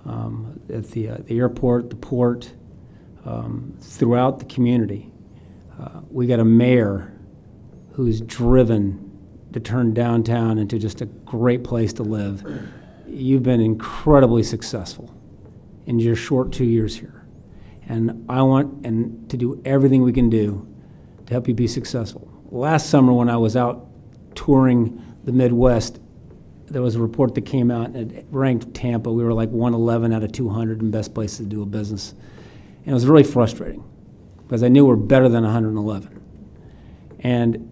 at the airport, the port, throughout the community. We got a mayor who's driven to turn downtown into just a great place to live. You've been incredibly successful in your short 2 years here. And I want to do everything we can do to help you be successful. Last summer when I was out touring the Midwest, there was a report that came out and it ranked Tampa. We were like 111 out of 200 in best places to do a business. And it was really frustrating because I knew we're better than 111. And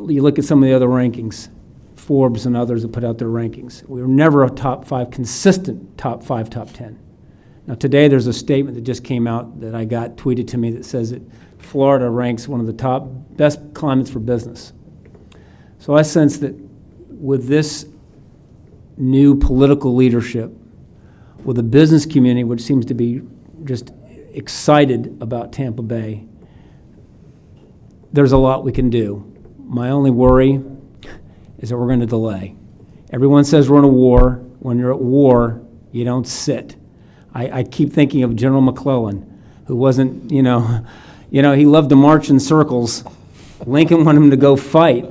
you look at some of the other rankings, Forbes and others that put out their rankings. We were never a top 5, consistent top 5, top 10. Now today there's a statement that just came out that I got tweeted to me that says that Florida ranks one of the top best climates for business. So I sense that with this new political leadership, with the business community, which seems to be just excited about Tampa Bay, there's a lot we can do. My only worry is that we're going to delay. Everyone says we're in a war. When you're at war, you don't sit. I keep thinking of General McClellan, who wasn't, he loved to march in circles. Lincoln wanted him to go fight,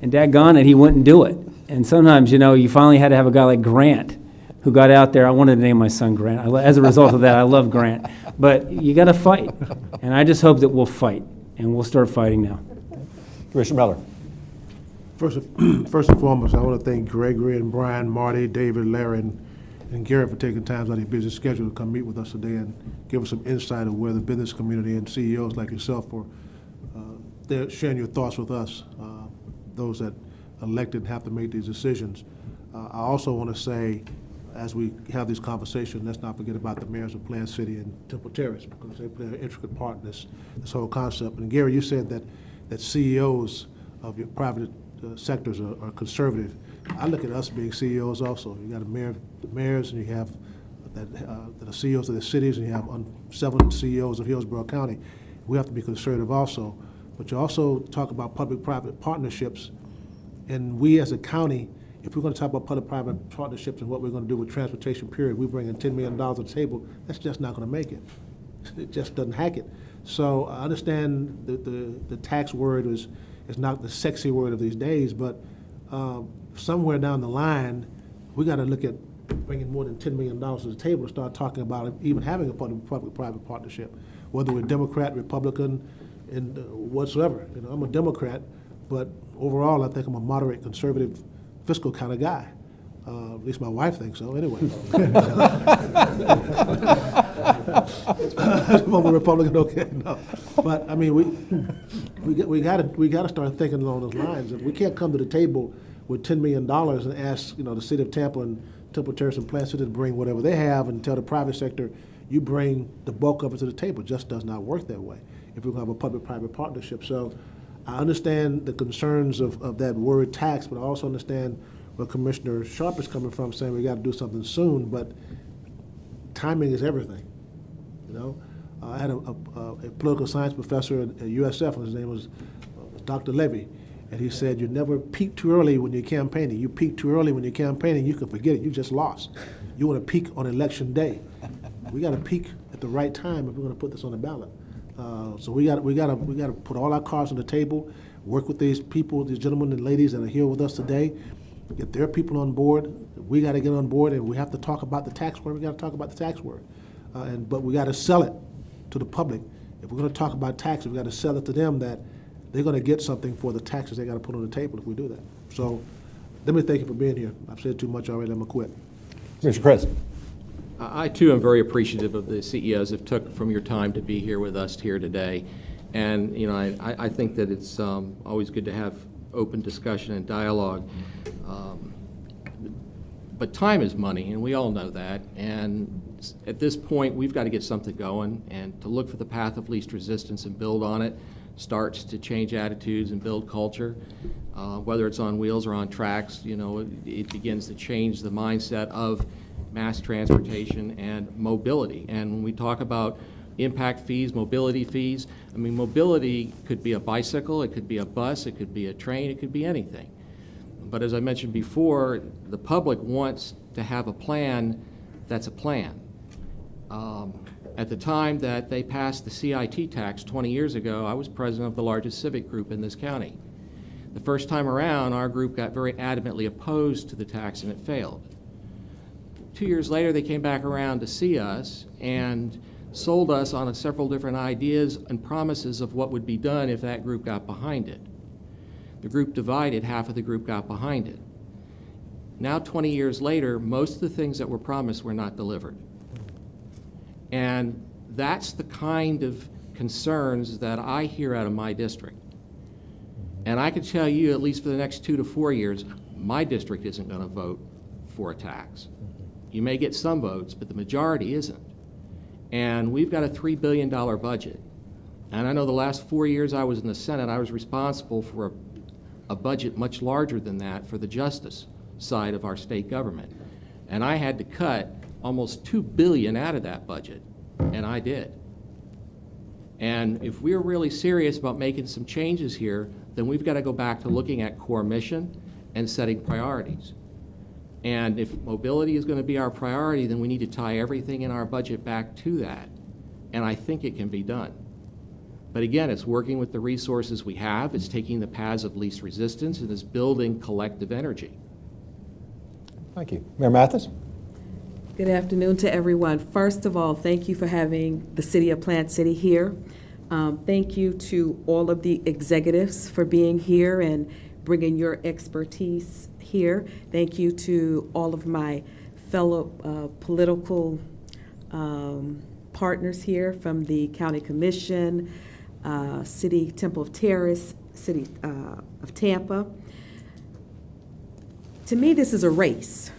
and daggone it, he wouldn't do it. And sometimes, you finally had to have a guy like Grant who got out there. I wanted to name my son Grant. As a result of that, I love Grant. But you got to fight. And I just hope that we'll fight, and we'll start fighting now. Commissioner Miller. First and foremost, I want to thank Gregory and Brian, Marty, David, Larry, and Gary for taking time out of their busy schedule to come meet with us today and give us some insight of where the business community and CEOs like yourself they're sharing your thoughts with us, those that elected have to make these decisions. I also want to say, as we have this conversation, let's not forget about the mayors of Plant City and Temple Terrace, because they play an intricate part in this whole concept. And Gary, you said that CEOs of your private sectors are conservative. I look at us being CEOs also. You got the mayors, and you have that are CEOs of the cities, and you have 7 CEOs of Hillsborough County. We have to be conservative also. But you also talk about public-private partnerships, and we as a county, if we're going to talk about public-private partnerships and what we're going to do with transportation, period, we bring in $10 million to the table, that's just not going to make it. It just doesn't hack it. So I understand the tax word is not the sexy word of these days, but somewhere down the line, we got to look at bringing more than $10 million to the table to start talking about even having a public-private partnership, whether we're Democrat, Republican, and whatsoever. I'm a Democrat, but overall, I think I'm a moderate, conservative, fiscal kind of guy. At least my wife thinks so. Anyway, I'm a Republican, okay? No, but I mean, we got to start thinking along those lines. If we can't come to the table with $10 million and ask the city of Tampa and Temple Terrace and Plant City to bring whatever they have, and tell the private sector you bring the bulk of it to the table, it just does not work that way if we're going to have a public-private partnership. So I understand the concerns of that word tax, but I also understand where Commissioner Sharp is coming from, saying we got to do something soon, but timing is everything. I had a political science professor at USF, and his name was Dr. Levy, and he said, you never peak too early when you're campaigning. You peak too early when you're campaigning, you can forget it. You just lost. You want to peak on election day. We got to peak at the right time if we're going to put this on the ballot. So we got to put all our cards on the table, work with these people, these gentlemen and ladies that are here with us today, get their people on board. We got to get on board, and we have to talk about the tax word. We got to talk about the tax word, but we got to sell it to the public. If we're going to talk about taxes, we got to sell it to them that they're going to get something for the taxes they got to put on the table if we do that. So let me thank you for being here. I've said too much already. I'm going to quit. Mr. Chris. I too am very appreciative of the CEOs that took from your time to be here with us here today. And, you know, I think that it's always good to have open discussion and dialogue. But time is money, and we all know that. And at this point, we've got to get something going, and to look for the path of least resistance and build on it starts to change attitudes and build culture. Whether it's on wheels or on tracks, you know, it begins to change the mindset of mass transportation and mobility. And when we talk about impact fees, mobility fees, I mean, mobility could be a bicycle, it could be a bus, it could be a train, it could be anything. But as I mentioned before, the public wants to have a plan that's a plan. At the time that they passed the CIT tax 20 years ago, I was president of the largest civic group in this county. The first time around, our group got very adamantly opposed to the tax and it failed. 2 years later, they came back around to see us and sold us on several different ideas and promises of what would be done if that group got behind it. The group divided, half of the group got behind it. Now, 20 years later, most of the things that were promised were not delivered. And that's the kind of concerns that I hear out of my district. And I can tell you, at least for the next 2 to 4 years, my district isn't going to vote for a tax. You may get some votes, but the majority isn't. And we've got a $3 billion budget. And I know the last 4 years I was in the Senate, I was responsible for a budget much larger than that for the justice side of our state government. And I had to cut almost $2 billion out of that budget, and I did. And if we're really serious about making some changes here, then we've got to go back to looking at core mission and setting priorities. And if mobility is going to be our priority, then we need to tie everything in our budget back to that. And I think it can be done. But again, it's working with the resources we have, it's taking the paths of least resistance, and it's building collective energy. Thank you. Mayor Mathis? Good afternoon to everyone. First of all, thank you for having the City of Plant City here. Thank you to all of the executives for being here and bringing your expertise here. Thank you to all of my fellow political partners here from the County Commission, City Temple of Terrace, City of Tampa. To me, this is a race,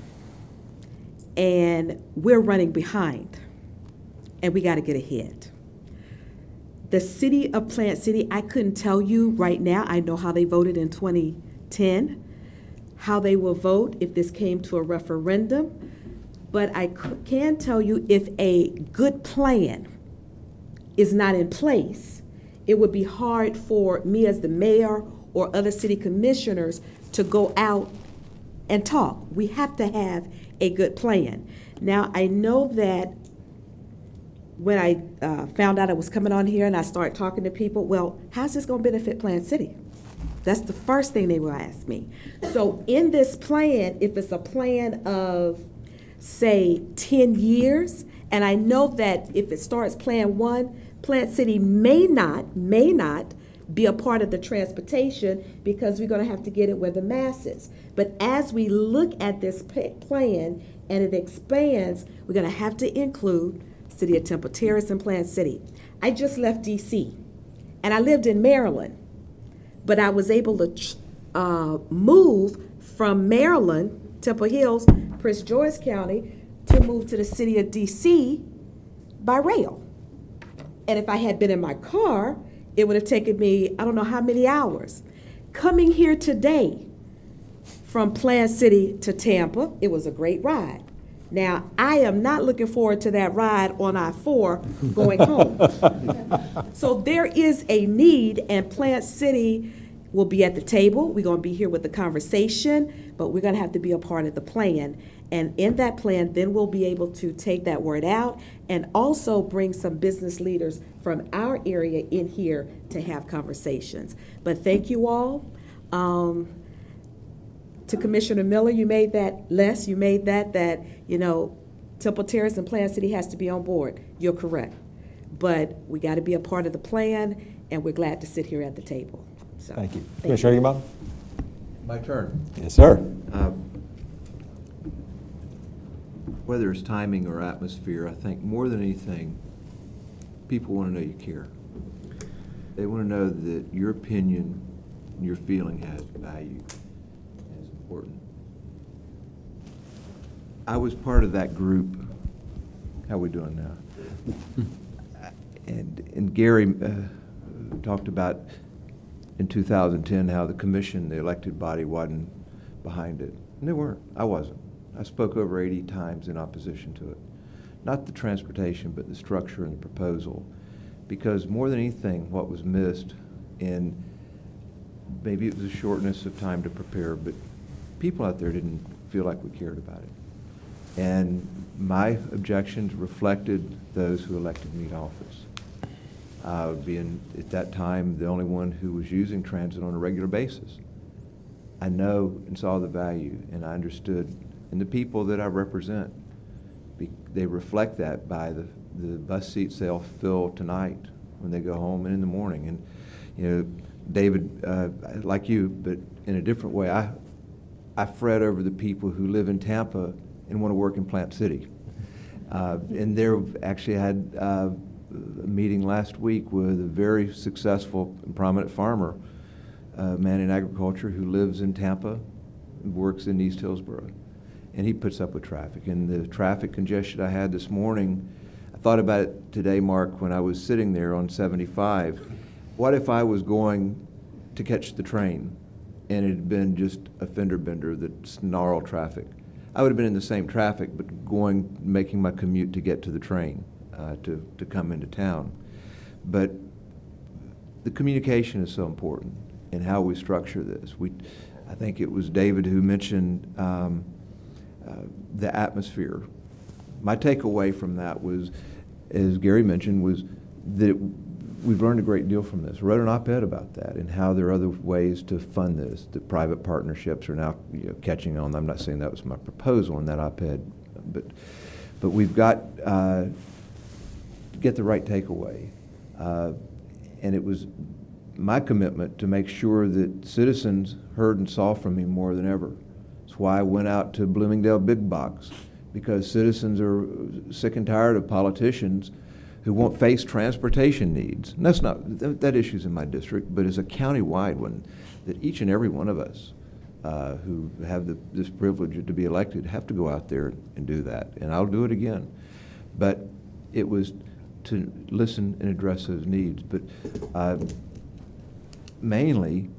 and we're running behind, and we got to get ahead. The City of Plant City, I couldn't tell you right now. I know how they voted in 2010, how they will vote if this came to a referendum, but I can tell you if a good plan is not in place, it would be hard for me as the mayor or other city commissioners to go out and talk. We have to have a good plan. Now, I know that when I found out I was coming on here and I started talking to people, well, how's this going to benefit Plant City? That's the first thing they will ask me. So in this plan, if it's a plan of, say, 10 years, and I know that if it starts Plan 1, Plant City may not be a part of the transportation because we're going to have to get it where the masses. But as we look at this plan and it expands, we're going to have to include City of Temple Terrace and Plant City. I just left D.C. and I lived in Maryland, but I was able to move from Maryland, Temple Hills, Prince George County, to move to the city of D.C. by rail. And if I had been in my car, it would have taken me, I don't know how many hours. Coming here today from Plant City to Tampa, it was a great ride. Now, I am not looking forward to that ride on I-4 going home. So there is a need, and Plant City will be at the table. We're going to be here with the conversation, but we're going to have to be a part of the plan. And in that plan, then we'll be able to take that word out and also bring some business leaders from our area in here to have conversations. But thank you all. To Commissioner Miller, you made that, Les, you made that, you know, Temple Terrace and Plant City has to be on board. You're correct. But we got to be a part of the plan, and we're glad to sit here at the table. So, Thank you. Commissioner Ingebaum? My turn. Yes, sir. whether it's timing or atmosphere, I think more than anything, people want to know you care. They want to know that your opinion, your feeling has value, and is important. I was part of that group. How are we doing now? And Gary talked about in 2010 how the commission, the elected body, wasn't behind it. And they weren't. I wasn't. I spoke over 80 times in opposition to it. Not the transportation, but the structure and the proposal. Because more than anything, what was missed, and maybe it was a shortness of time to prepare, but people out there didn't feel like we cared about it. And my objections reflected those who elected me to office. Being at that time the only one who was using transit on a regular basis. I know and saw the value, and I understood, and the people that I represent, they reflect that by the bus seats they'll fill tonight when they go home and in the morning. And you know, David, like you, but in a different way, I fret over the people who live in Tampa and want to work in Plant City. And there actually had a meeting last week with a very successful and prominent farmer, man in agriculture who lives in Tampa, works in East Hillsborough, and he puts up with traffic. And the traffic congestion I had this morning, I thought about it today, Mark, when I was sitting there on 75. What if I was going to catch the train and it had been just a fender bender that snarled traffic? I would have been in the same traffic, but making my commute to get to the train to come into town. But the communication is so important in how we structure this. I think it was David who mentioned the atmosphere. My takeaway from that was, as Gary mentioned, was that we've learned a great deal from this. I wrote an op-ed about that and how there are other ways to fund this. The private partnerships are now catching on. I'm not saying that was my proposal in that op-ed, but we've got to get the right takeaway. And it was my commitment to make sure that citizens heard and saw from me more than ever. That's why I went out to Bloomingdale Big Box, because citizens are sick and tired of politicians who won't face transportation needs. And that's not, that issue's in my district, but it's a county-wide one that each and every one of us who have this privilege to be elected have to go out there and do that. And I'll do it again. But it was to listen and address those needs. But mainly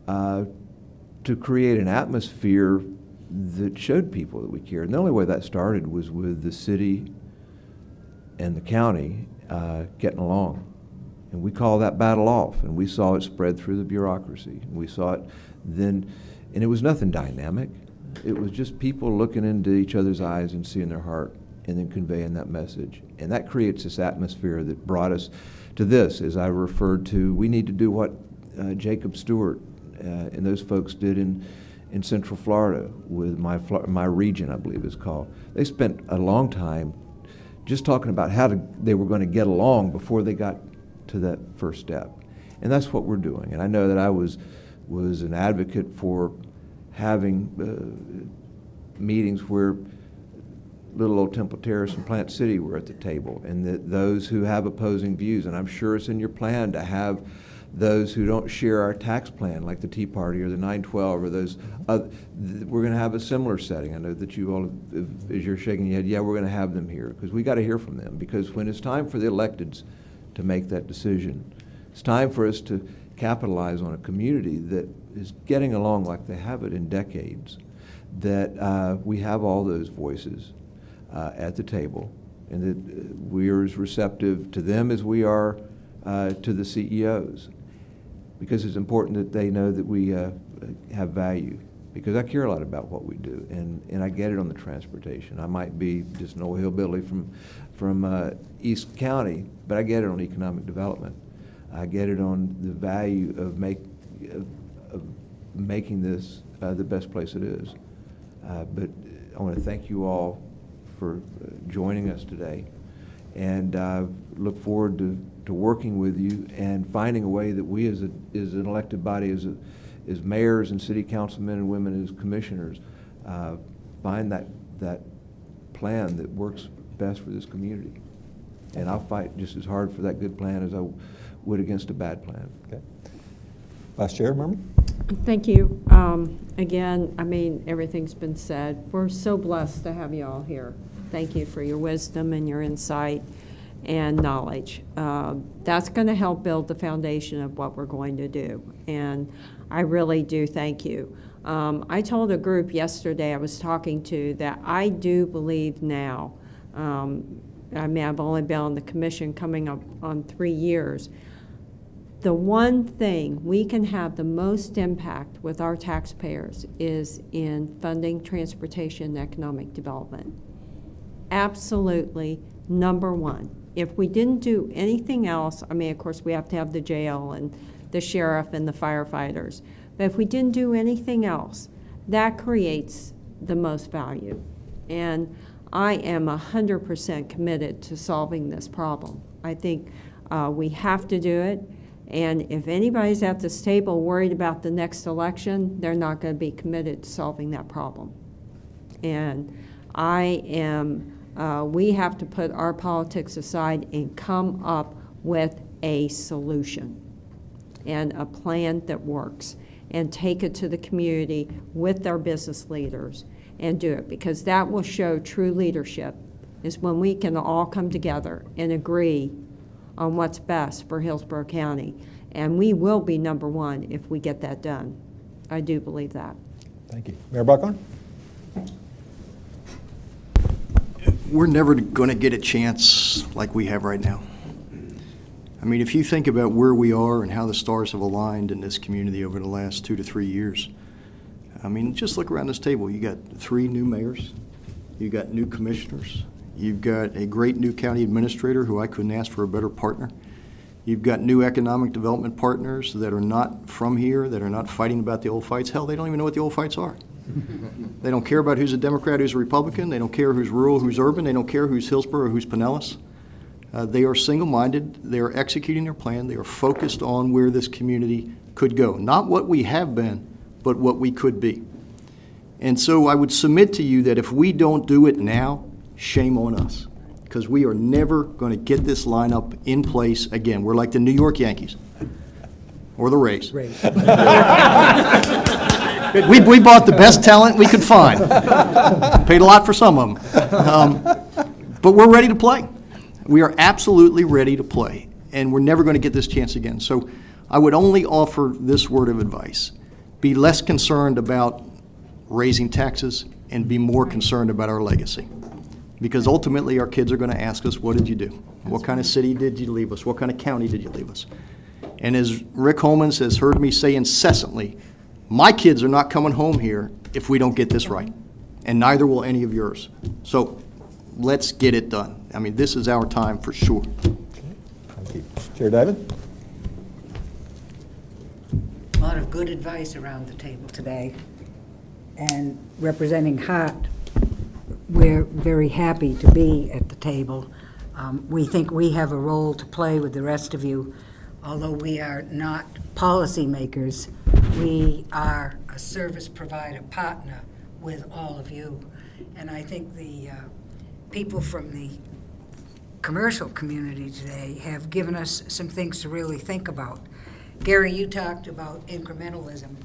to create an atmosphere that showed people that we cared. And the only way that started was with the city and the county getting along. And we call that battle off, and we saw it spread through the bureaucracy. And we saw it then, and it was nothing dynamic. It was just people looking into each other's eyes and seeing their heart and then conveying that message. And that creates this atmosphere that brought us to this, as I referred to. We need to do what Jacob Stewart and those folks did in Central Florida with my region, I believe it's called. They spent a long time just talking about how they were going to get along before they got to that first step. And that's what we're doing. And I know that I was an advocate for having meetings where little old Temple Terrace and Plant City were at the table, and that those who have opposing views, and I'm sure it's in your plan to have those who don't share our tax plan, like the Tea Party or the 912 or those other, we're going to have a similar setting. I know that you all, as you're shaking your head, yeah, we're going to have them here, because we got to hear from them. Because when it's time for the electeds to make that decision, it's time for us to capitalize on a community that is getting along like they haven't in decades, that we have all those voices at the table, and that we are as receptive to them as we are to the CEOs, because it's important that they know that we have value, because I care a lot about what we do, and I get it on the transportation. I might be just an old hillbilly from East County, but I get it on economic development. I get it on the value of making this the best place it is. But I want to thank you all for joining us today, and look forward to working with you and finding a way that we as an elected body, as mayors and city councilmen and women, as commissioners, find that plan that works best for this community. And I'll fight just as hard for that good plan as I would against a bad plan. Okay. Vice Chair Merman? Thank you. Again, I mean, everything's been said. We're so blessed to have you all here. Thank you for your wisdom and your insight and knowledge. That's going to help build the foundation of what we're going to do. And I really do thank you. I told a group yesterday I was talking to that I do believe now, I mean, I've only been on the commission coming up on 3 years. The one thing we can have the most impact with our taxpayers is in funding transportation and economic development. Absolutely number one. If we didn't do anything else, I mean, of course, we have to have the jail and the sheriff and the firefighters. But if we didn't do anything else, that creates the most value. And I am 100% committed to solving this problem. I think we have to do it. And if anybody's at this table worried about the next election, they're not going to be committed to solving that problem. And I am, we have to put our politics aside and come up with a solution and a plan that works and take it to the community with our business leaders and do it, because that will show true leadership, is when we can all come together and agree on what's best for Hillsborough County. And we will be number one if we get that done. I do believe that. Thank you. Mayor Buckhorn? We're never going to get a chance like we have right now. I mean, if you think about where we are and how the stars have aligned in this community over the last 2 to 3 years, I mean, just look around this table. You got 3 new mayors, you got new commissioners, you've got a great new county administrator who I couldn't ask for a better partner. You've got new economic development partners that are not from here, that are not fighting about the old fights. Hell, they don't even know what the old fights are. They don't care about who's a Democrat, who's a Republican. They don't care who's rural, who's urban. They don't care who's Hillsborough, who's Pinellas. They are single-minded. They are executing their plan. They are focused on where this community could go. Not what we have been, but what we could be. And so I would submit to you that if we don't do it now, shame on us, because we are never going to get this lineup in place again. We're like the New York Yankees or the Rays. We bought the best talent we could find. Paid a lot for some of them. But we're ready to play. We are absolutely ready to play, and we're never going to get this chance again. So I would only offer this word of advice. Be less concerned about raising taxes and be more concerned about our legacy. Because ultimately our kids are going to ask us, what did you do? What kind of city did you leave us? What kind of county did you leave us? And as Rick Holmans has heard me say incessantly, my kids are not coming home here if we don't get this right. And neither will any of yours. So let's get it done. I mean, this is our time for sure. Thank you. Chair David? A lot of good advice around the table today. And representing Hart, we're very happy to be at the table. We think we have a role to play with the rest of you. Although we are not policymakers, we are a service provider partner with all of you. And I think the people from the commercial community today have given us some things to really think about. Gary, you talked about incrementalism,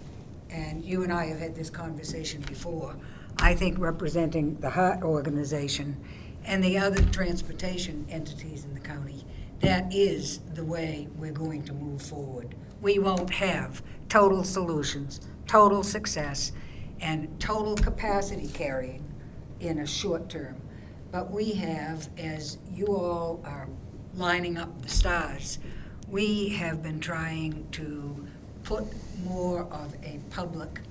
and you and I have had this conversation before. I think representing the Hart organization and the other transportation entities in the county, that is the way we're going to move forward. We won't have total solutions, total success, and total capacity carrying in a short term. But we have, as you all are lining up the stars, we have been trying to put more of a public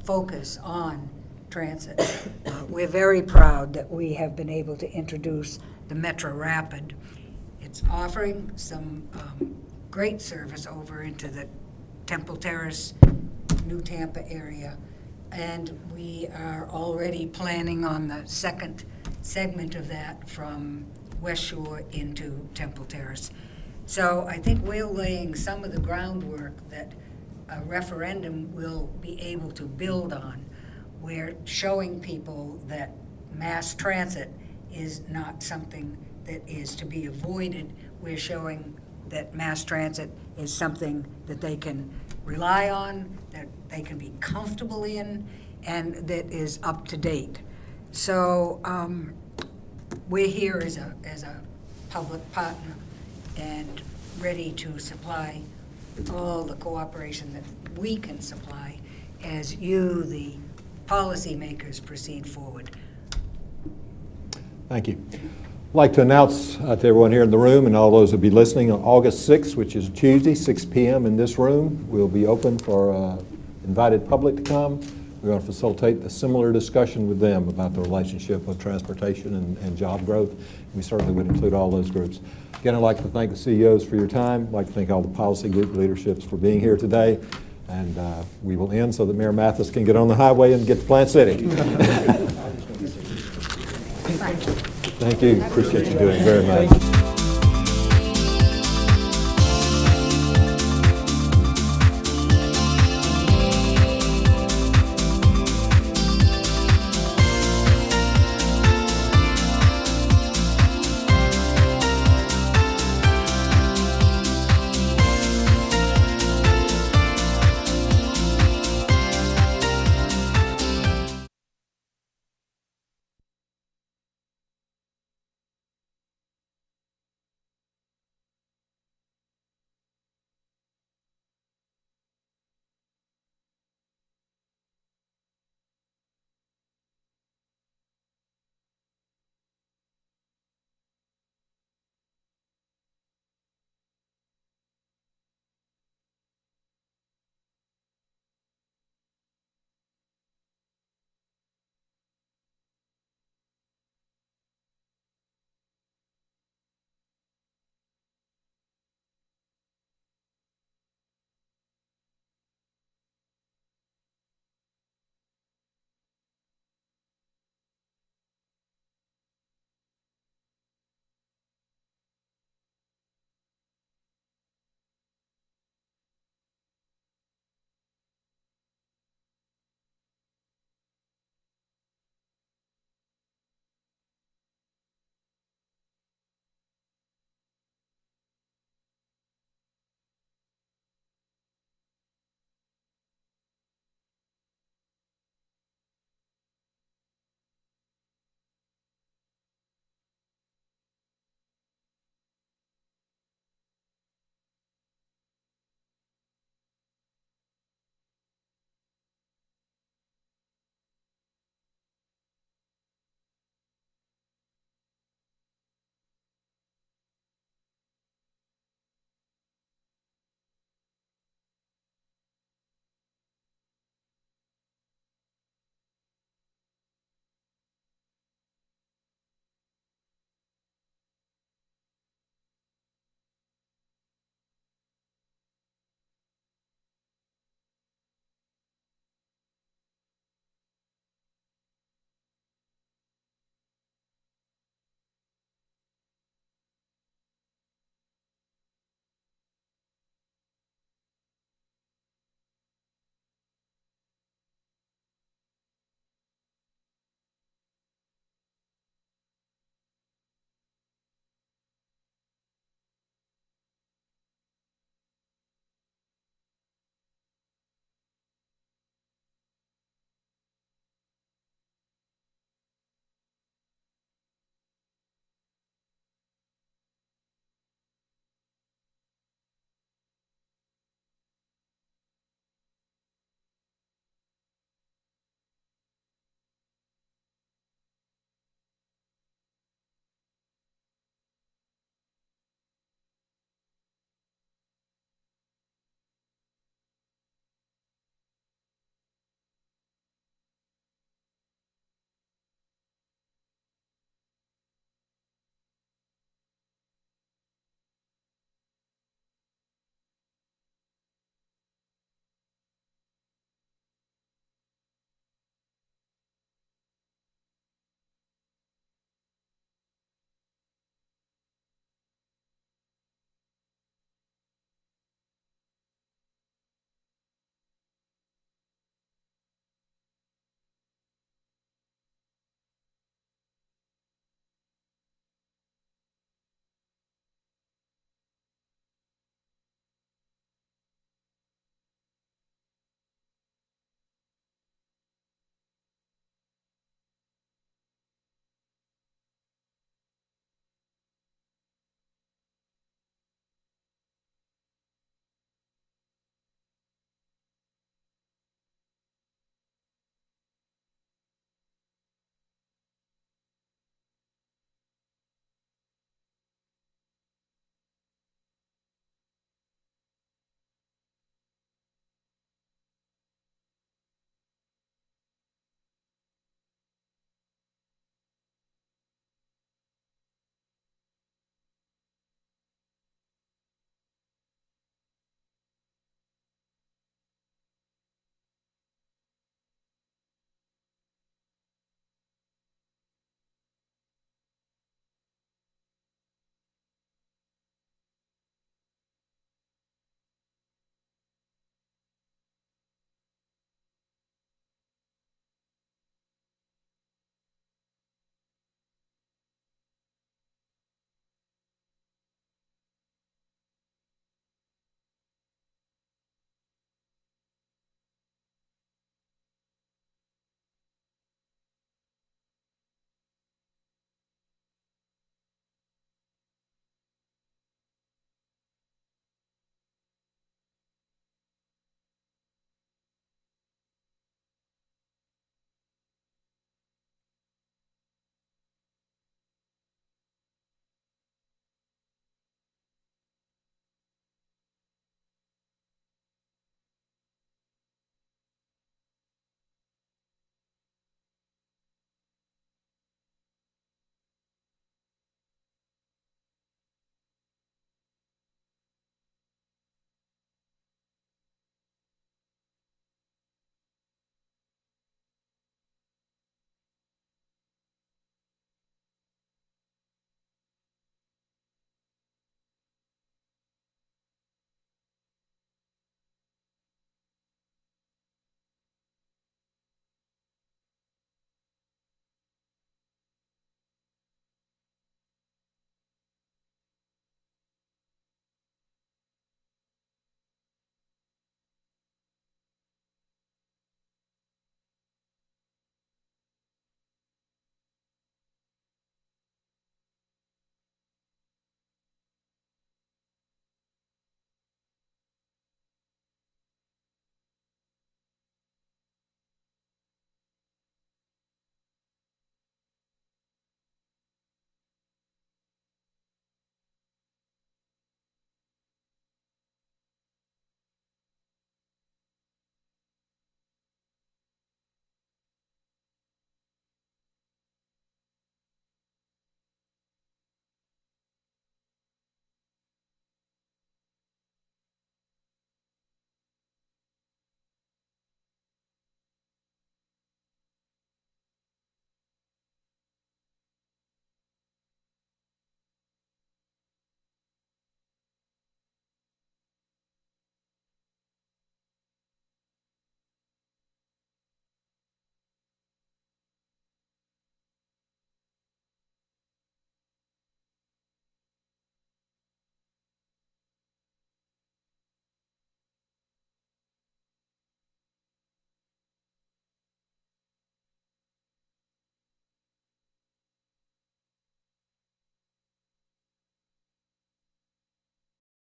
focus on transit. We're very proud that we have been able to introduce the Metro Rapid. It's offering some great service over into the Temple Terrace, New Tampa area, and we are already planning on the second segment of that from West Shore into Temple Terrace. So I think we're laying some of the groundwork that a referendum will be able to build on. We're showing people that mass transit is not something that is to be avoided. We're showing that mass transit is something that they can rely on, that they can be comfortable in, and that is up to date. So we're here as a public partner and ready to supply all the cooperation that we can supply as you, the policymakers, proceed forward. Thank you. I'd like to announce to everyone here in the room and all those who will be listening, on August 6th, which is Tuesday, 6 p.m. in this room, we'll be open for invited public to come. We're going to facilitate a similar discussion with them about the relationship of transportation and job growth. We certainly would include all those groups. Again, I'd like to thank the CEOs for your time. I'd like to thank all the policy group leaderships for being here today. And we will end so that Mayor Mathis can get on the highway and get to Plant City. Thank you. Appreciate you doing it very much.